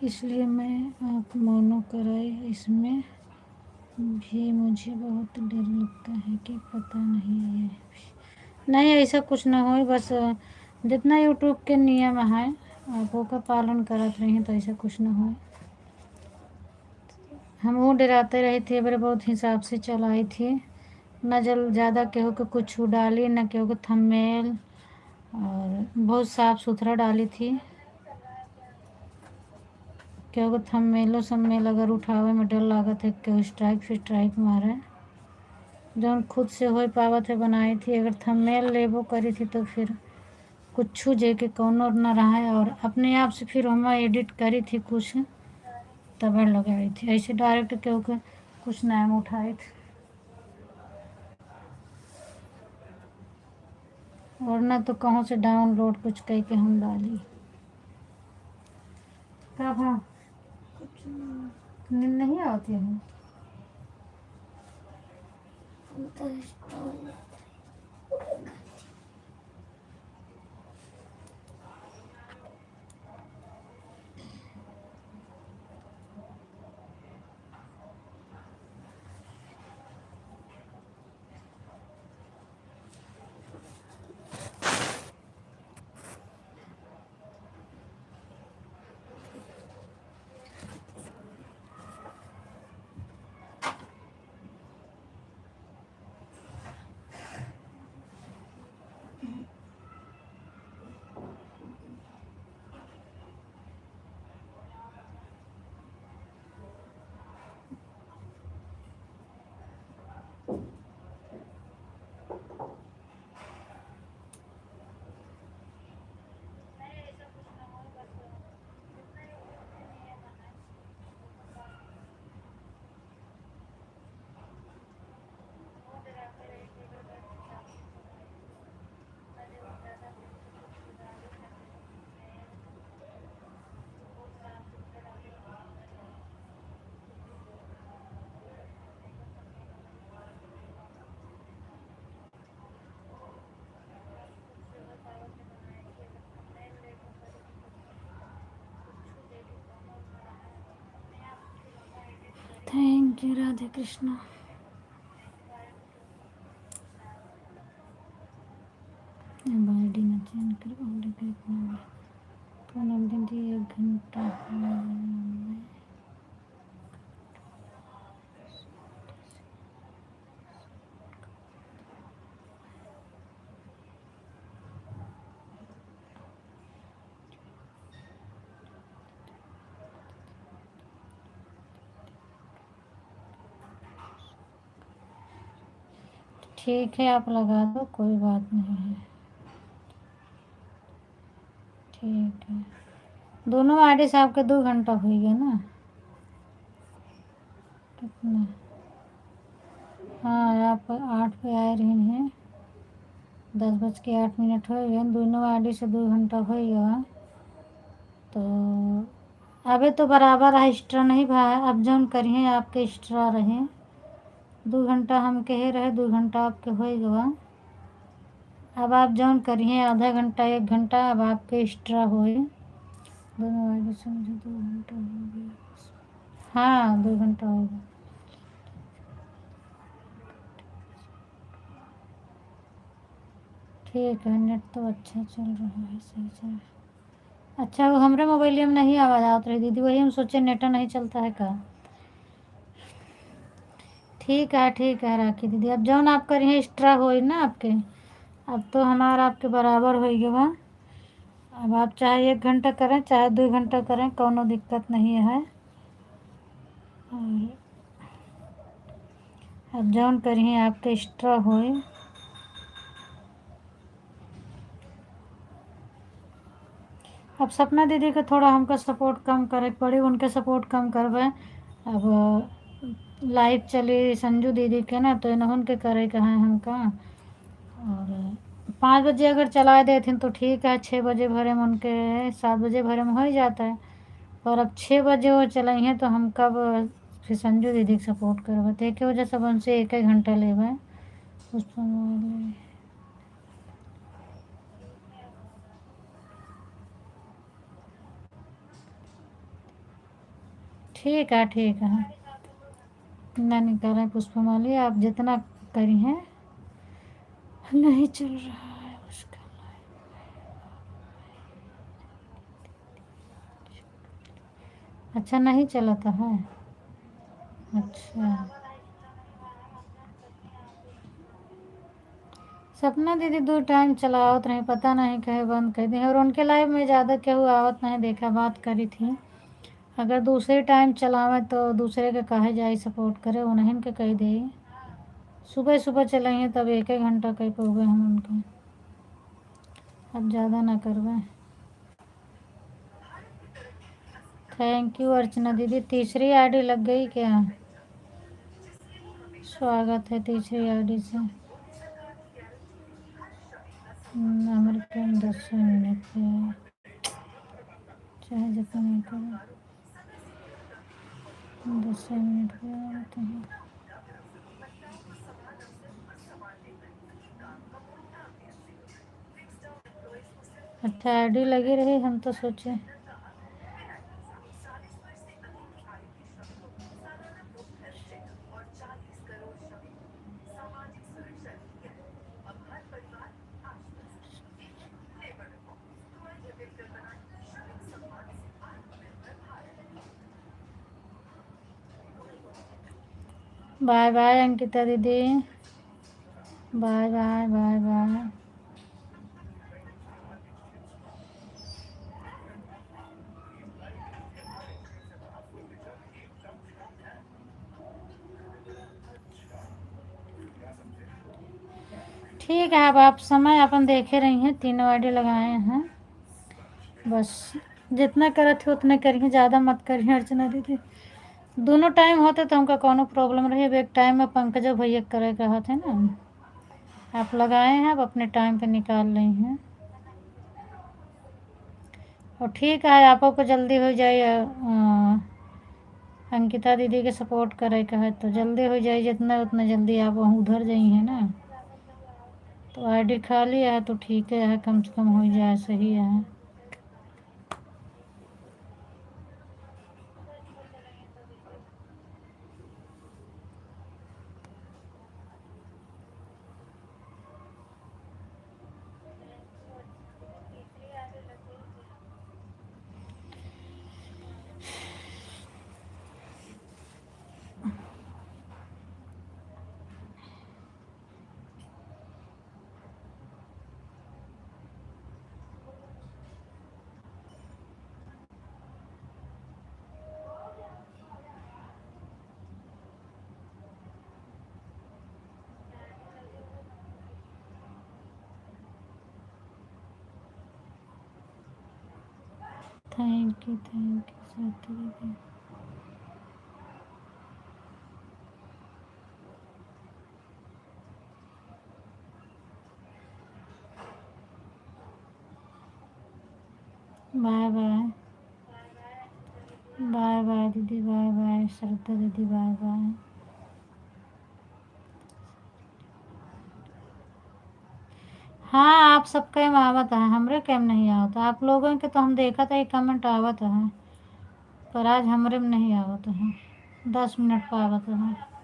इसलिए मैं आप मौनो कराई, इसमें भी मुझे बहुत डर लगता है कि पता नहीं ये नहीं ऐसा कुछ ना हो। बस जितना यूट्यूब के नियम है आप वो का पालन करत रही तो ऐसा कुछ ना हो। हम वो डराते रहे थे, बड़े बहुत हिसाब से चलाई थी, न जल ज़्यादा केहू के कुछ डाली, न केहू के थंबनेल, और बहुत साफ़ सुथरा डाली थी। केहू के थंबनेलो सम्मेल अगर उठावे में डर लागत है, केहू स्ट्राइक फिर स्ट्राइक मारे। जौन खुद से हो पावत है बनाई थी, अगर थंबनेल लेबो करी थी तो फिर कुछ जे के कौनो न रहा है, और अपने आप से फिर हम एडिट करी थी कुछ तब लगाई थी। ऐसे डायरेक्ट केहू के कुछ नाम उठाए थे, और ना तो कहूँ से डाउनलोड कुछ कह के हम डाली। कब हाँ कुछ नींद नहीं आती है। Thank you Radhe Krishna. अब आईडी न चेंज कर ऑलरेडी पूनम दीदी 1 घंटा हो गया। ठीक है आप लगा दो, कोई बात नहीं है। ठीक है, दोनों आईडी से आपके 2 घंटा हो गया ना? कितना? हाँ आप 8 पे आ रही हैं, 10:08 हो गए। दोनों आईडी से 2 घंटा हो गया तो अबे तो बराबर है, एक्स्ट्रा नहीं भाई। अब जौन करिए आपके एक्स्ट्रा रहे, 2 घंटा हम कहे रहे, 2 घंटा आपके हो गया। अब आप जौन करिए आधा घंटा 1 घंटा अब आपके एक्स्ट्रा होए। दोनों आईडी से मुझे 2 घंटा हो गया। हाँ 2 घंटा हो गया। ठीक है, नेट तो अच्छा चल रहा है, सही चल रहा है। अच्छा वो हमारे मोबाइल में नहीं आवाज़ आती रही दीदी, वही हम सोचे नेट नहीं चलता है का। ठीक है राखी दीदी। अब जौन आप करिए एक्स्ट्रा होई ना आपके, अब तो हमारा आपके बराबर हो गया। अब आप चाहे 1 घंटा करें चाहे 2 घंटा करें, कोनो दिक्कत नहीं है। और अब जौन करिए आपके एक्स्ट्रा होए। अब सपना दीदी के थोड़ा हमको सपोर्ट कम करे पड़ी, उनके सपोर्ट कम करवे। अब लाइव चली संजू दीदी के ना, तो इन्हों के करे कहाँ हमका। और 5 बजे अगर चला देते तो ठीक है, 6 बजे भरे में उनके 7 बजे भरे में हो ही जाता है। और अब 6 बजे वो चलाई हैं तो हम कब फिर संजू दीदी के सपोर्ट करवे, तो एक वजह से उनसे 1 घंटा लेवे उस पर। ठीक है ना निकालें पुष्पमाली, आप जितना करी हैं। नहीं चल रहा है उसका। अच्छा नहीं चलाता है। अच्छा सपना दीदी 2 टाइम चलावत रही, पता नहीं कहे बंद कर दी। और उनके लाइव में ज़्यादा केहू आवत नहीं देखा, बात करी थी। अगर दूसरे टाइम चलावे तो दूसरे के कहे जाए सपोर्ट करे, उन्हें के कह दे। सुबह सुबह चलाइए तब 1 घंटा कह पे हम उनके। अब ज़्यादा ना करवे। थैंक यू अर्चना दीदी। तीसरी आईडी लग गई क्या? स्वागत है तीसरी आईडी से। अमेरिकन 10 मिनट पे चाहे जितना करो, 10 मिनट पे आते हैं। अच्छा आईडी लगी रही, हम तो सोचे। बाय बाय अंकिता दीदी, बाय बाय बाय बाय। ठीक है, अब आप समय अपन देखे रही हैं, 3 आईडी लगाए हैं। बस जितना करे थे उतने करिए, ज़्यादा मत करिए अर्चना दीदी। दोनों टाइम होते तो हमका कोनो प्रॉब्लम रही। अब एक टाइम में पंकजो भैया करे कहा थे ना, आप लगाए हैं, अब अपने टाइम पे निकाल रही हैं। और ठीक है आपको को जल्दी हो जाए। अंकिता दीदी के सपोर्ट करे कहे तो जल्दी हो जाए, जितना उतना जल्दी आप वहाँ उधर जाई हैं ना। तो आईडी खाली है तो ठीक है, कम से कम हो जाए, सही है। थैंक यू स्वाति दीदी। बाय बाय बाय बाय दीदी, बाय बाय श्रद्धा दीदी, बाय बाय। हाँ आप सबका एम आवत है, हमरे केम नहीं आवत। आप लोगों के तो हम देखा था कमेंट आवत है, पर आज हमरे में नहीं आवत है। 10 मिनट पर आवत है।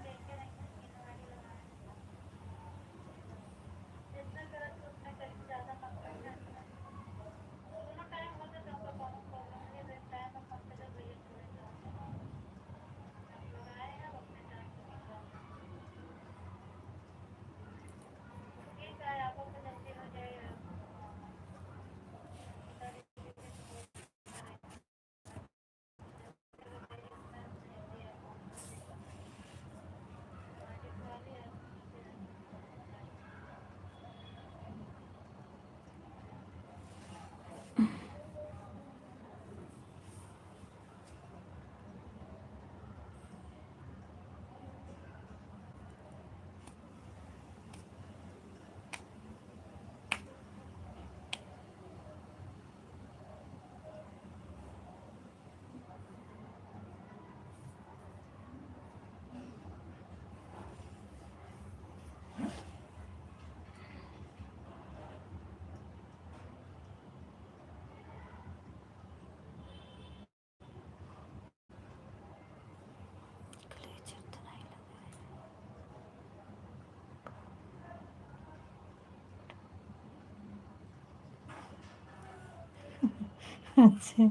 अच्छा,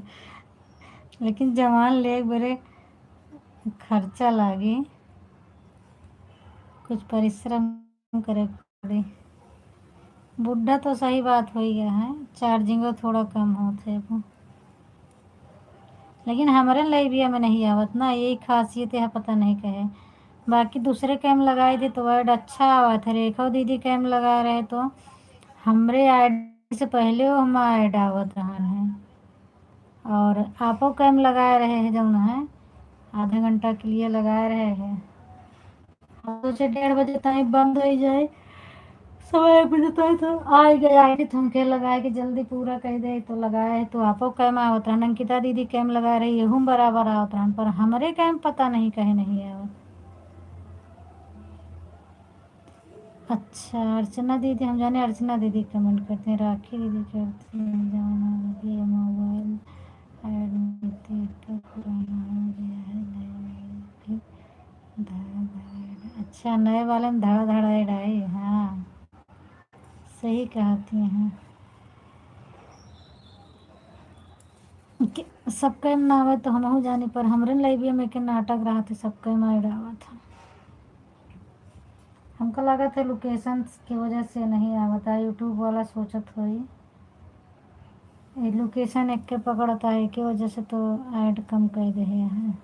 लेकिन जवान ले बड़े खर्चा लागी, कुछ परिश्रम करे पड़ी। बुढ़ा तो सही बात हो गया है, चार्जिंग थोड़ा कम होते अब। लेकिन हमारे लाइब्रेरी में नहीं आवत ना, यही खासियत है, पता नहीं कहे। बाकी दूसरे कैम लगाए थे तो ऐड अच्छा आवा था। रेखा दीदी कैम लगा रहे तो हमरे ऐड से पहले वो हम ऐड आवत रहा है। और आपो कैम लगाए रहे हैं जौन है, आधा घंटा के लिए लगाए रहे हैं। हम सोचे 1:30 बजे तक बंद हो जाए, समय 1 बजे तक तो आ गए आई थी, थमके लगाए कि जल्दी पूरा कर दे तो लगाए। तो आपो कैम आवत रहन, अंकिता दीदी कैम लगा रही है, हम बराबर आवत रहन, पर हमरे कैम पता नहीं कहे नहीं आवत। अच्छा अर्चना दीदी, हम जाने अर्चना दीदी कमेंट करते हैं, राखी दीदी करती हैं, जाना ये मोबाइल ऐड में देख कर पुराना हो गया है, नए वाले भी धड़ा धड़ा ऐड। अच्छा नए वाले में धड़ा धड़ा ऐड आई, हाँ सही कहती हैं कि सबका ना आवे तो हमहू जानी, पर हमरे लाइब्रेरी में के नाटक रहा थे, सबका ऐड आवा था। हमको लगा था लोकेशन की वजह से नहीं आवा था, यूट्यूब वाला सोचत हुई ये लोकेशन एक के पकड़ता है की वजह से तो ऐड कम कर दे हैं।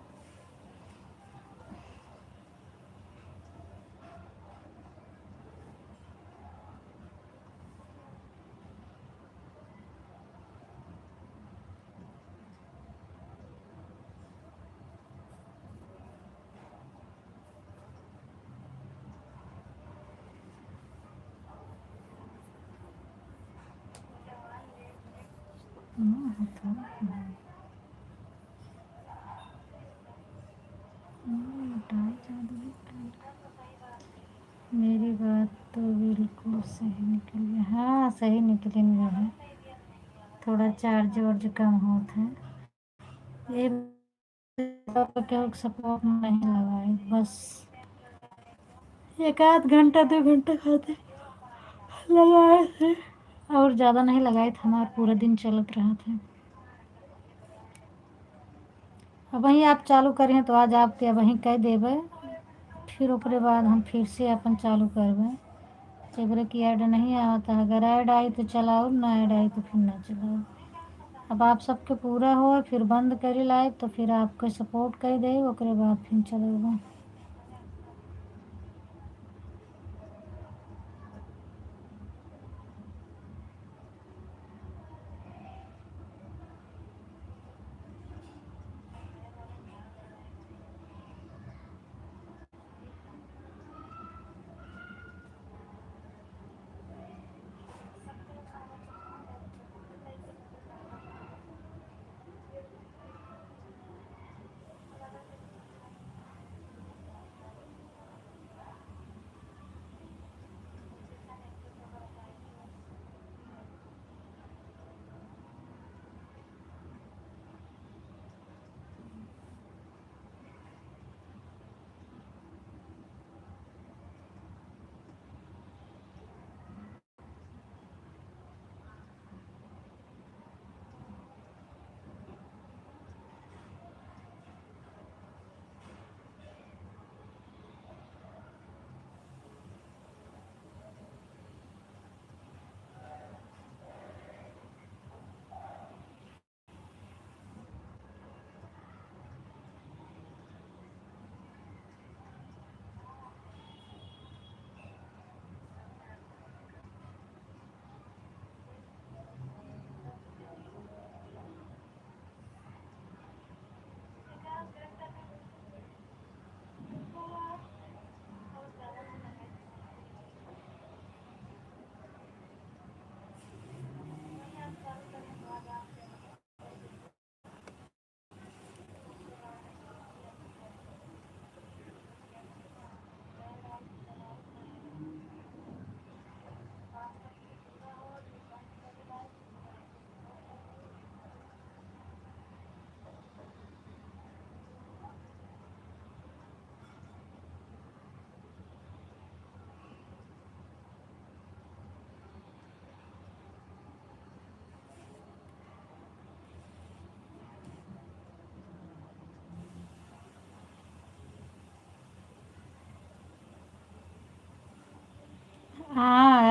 मेरी बात तो बिल्कुल सही निकली, हाँ सही निकली है, थोड़ा चार्ज वार्ज कम होता है ये, क्यों सपोर्ट नहीं लगाए, बस 1 आध घंटा 2 घंटा खाते लगाए थे, और ज़्यादा नहीं लगाए थे, हमारा पूरा दिन चलत रहा था। अब वहीं आप चालू करें तो आज आपके वहीं कह देवे, फिर ओकरे बाद हम फिर से अपन चालू करबे। जबरे की ऐड नहीं आता है, अगर ऐड आई तो चलाओ, ना ऐड आई तो फिर ना चलाओ। अब आप सबके पूरा हो फिर बंद करी लाइव, तो फिर आपको सपोर्ट कर दे, ओकरे बाद फिर चलेगा।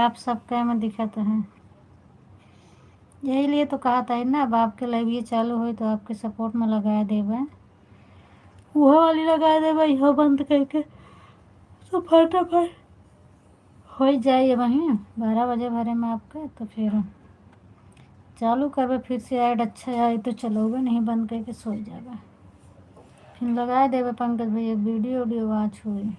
आप सबका में दिखत है। यही लिए तो कहा था ना, अब आपके लाइव ये चालू हुई तो आपके सपोर्ट में लगा देवे, वह वाली लगा देवे, यह बंद करके तो फटाफट हो जाए वहीं 12 बजे भरे में आपका, तो फिर चालू करवे फिर से ऐड अच्छा आई तो चलोगे, नहीं बंद करके सो जाएगा। फिर लगा देवे पंकज भैया वीडियो वीडियो आज हुई।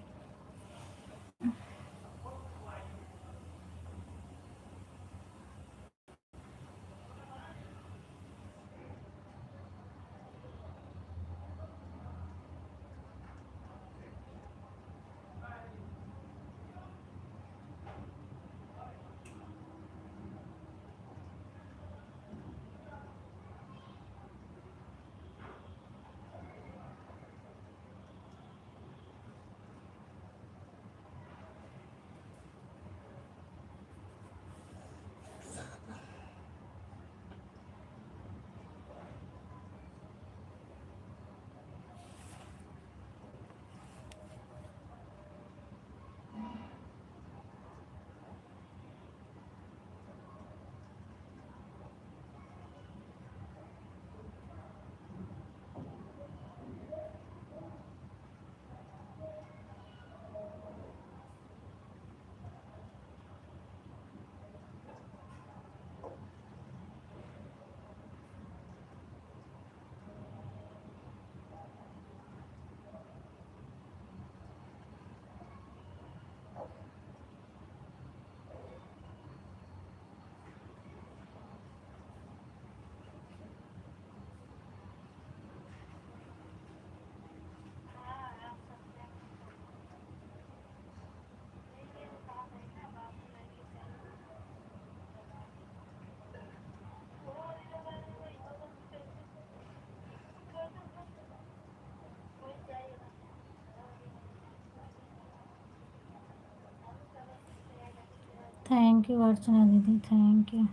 थैंक यू अर्चना दीदी, थैंक यू।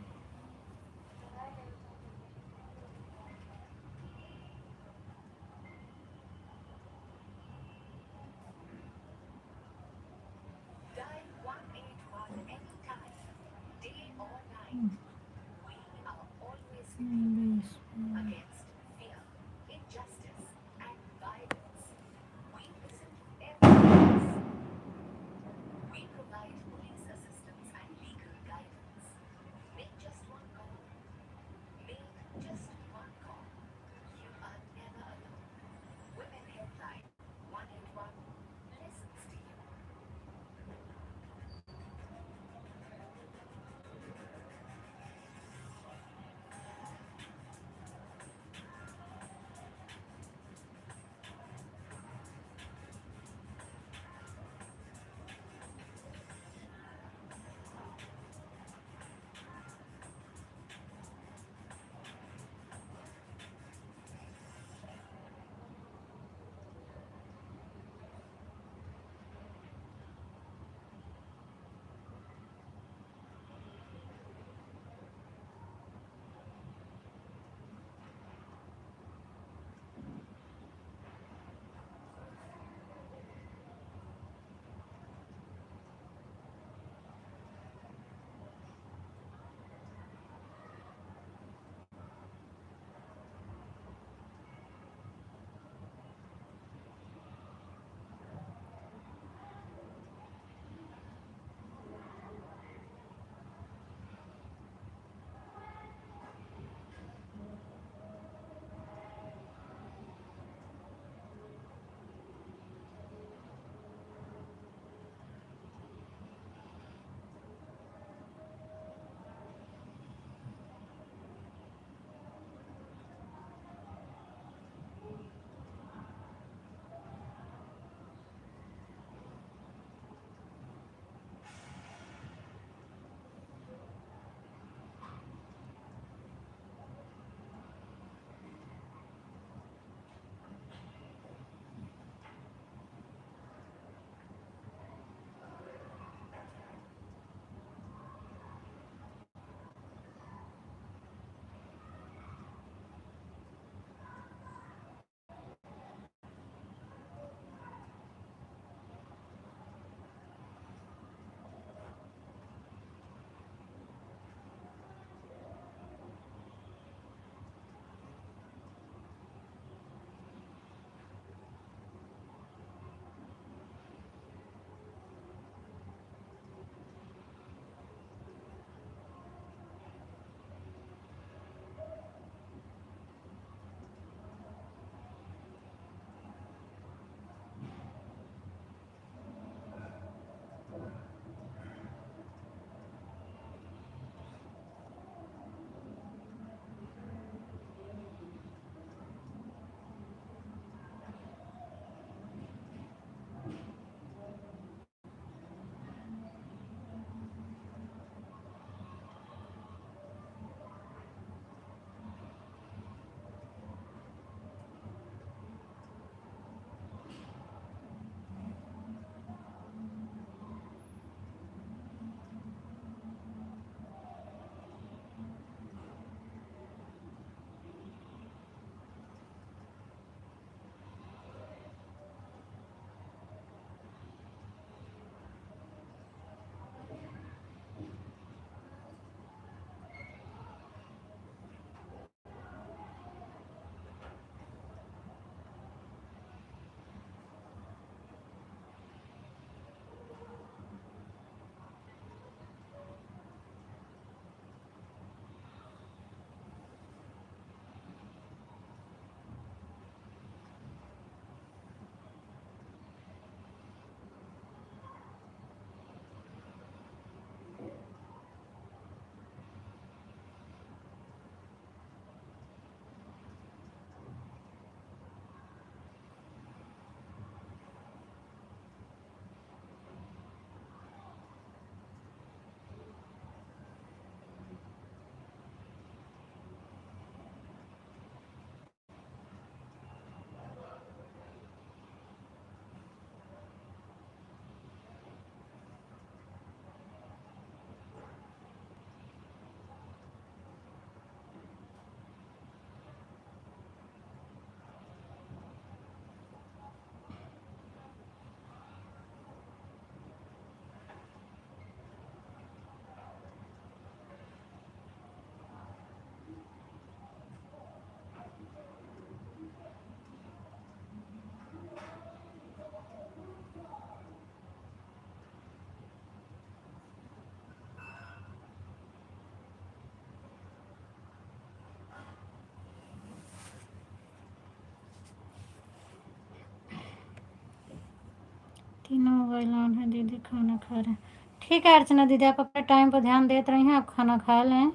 तीनों मोबाइल ऑन है, दीदी खाना खा रहे हैं। ठीक है अर्चना दीदी, आप अपने टाइम पर ध्यान देते रही हैं, आप खाना खा लें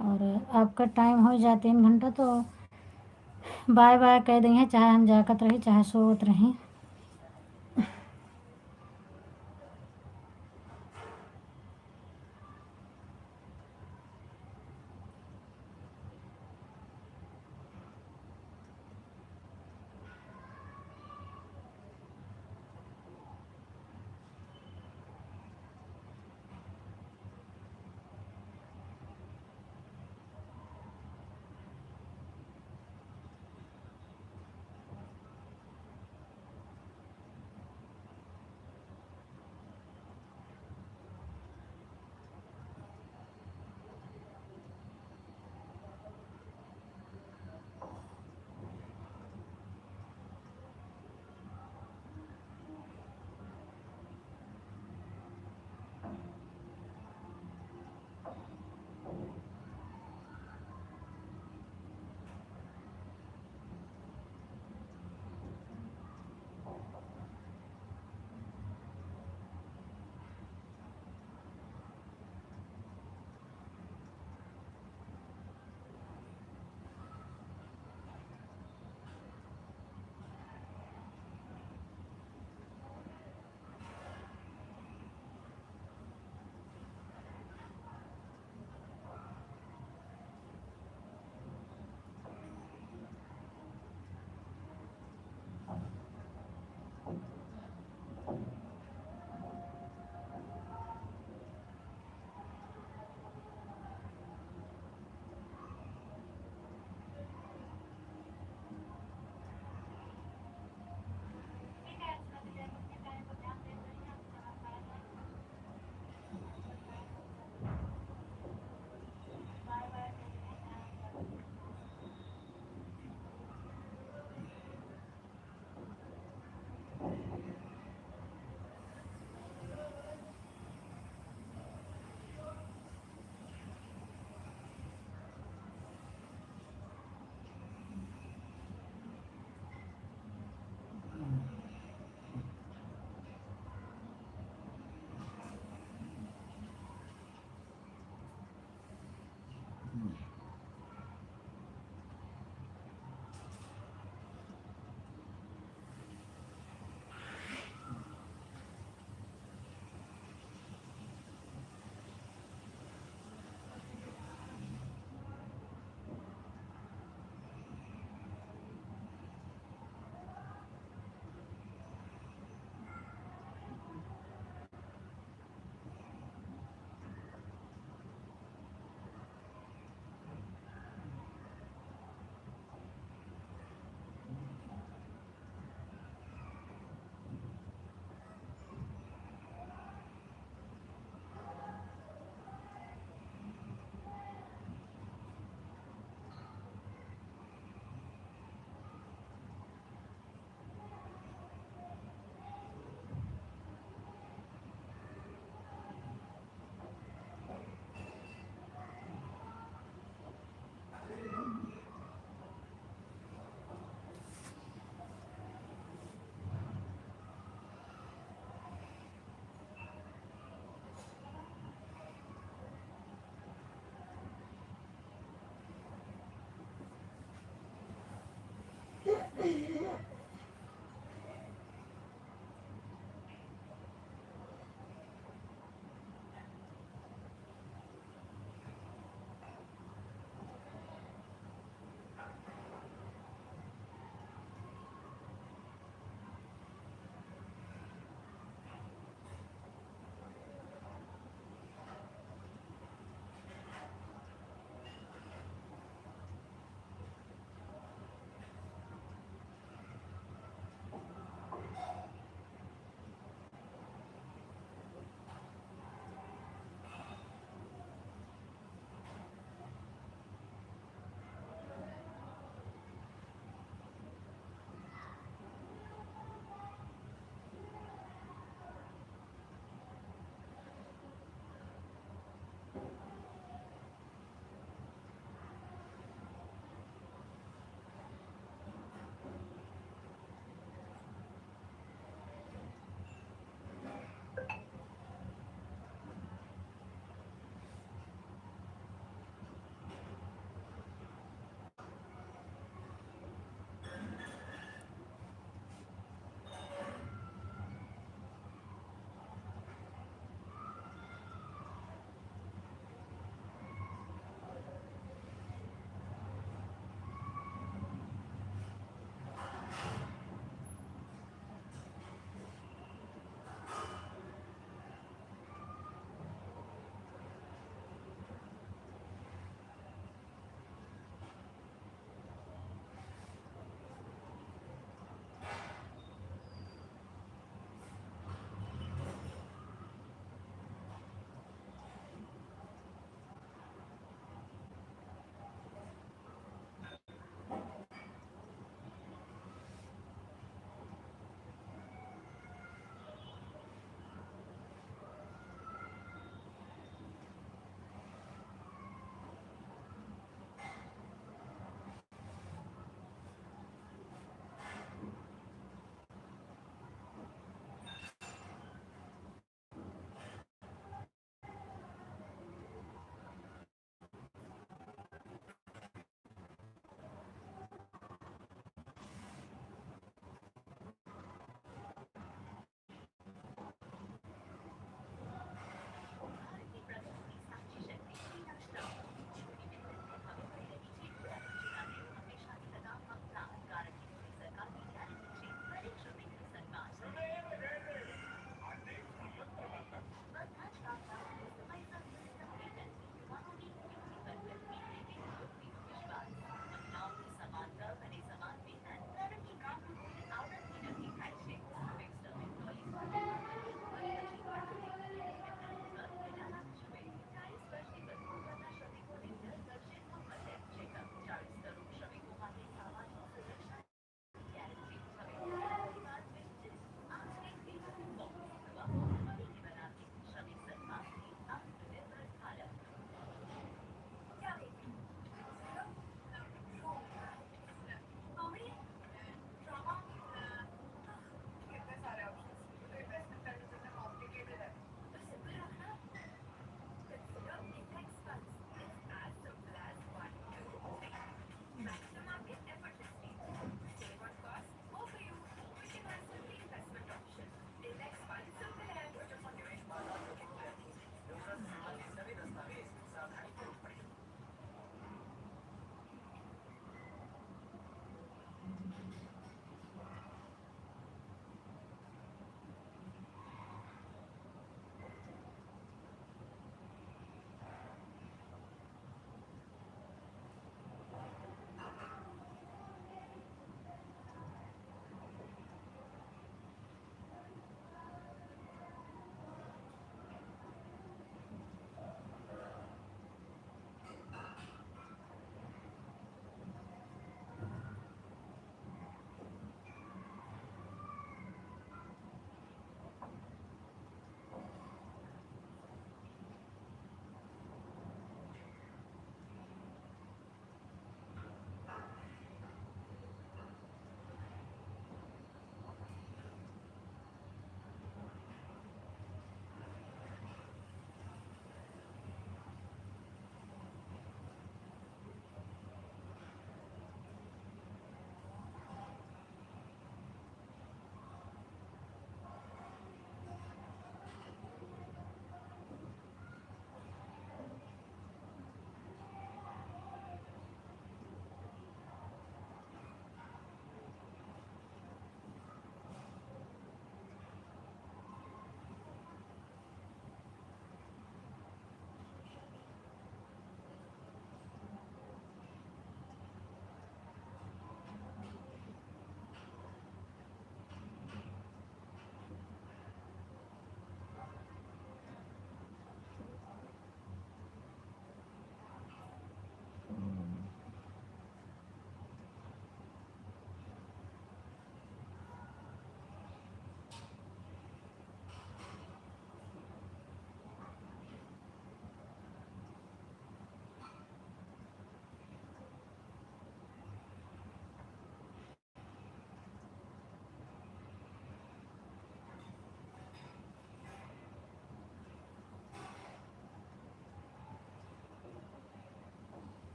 और आपका टाइम हो जाए 3 घंटा तो बाय बाय कह दी हैं, चाहे हम जागत रही चाहे सोत रही।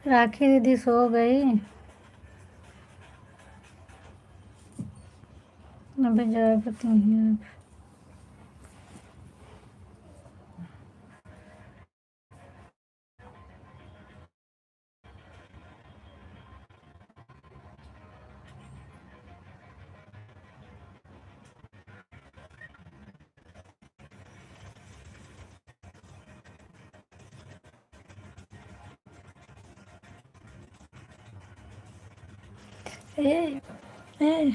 राखी दीदी सो गई। अभी जागती हैं। ए, ए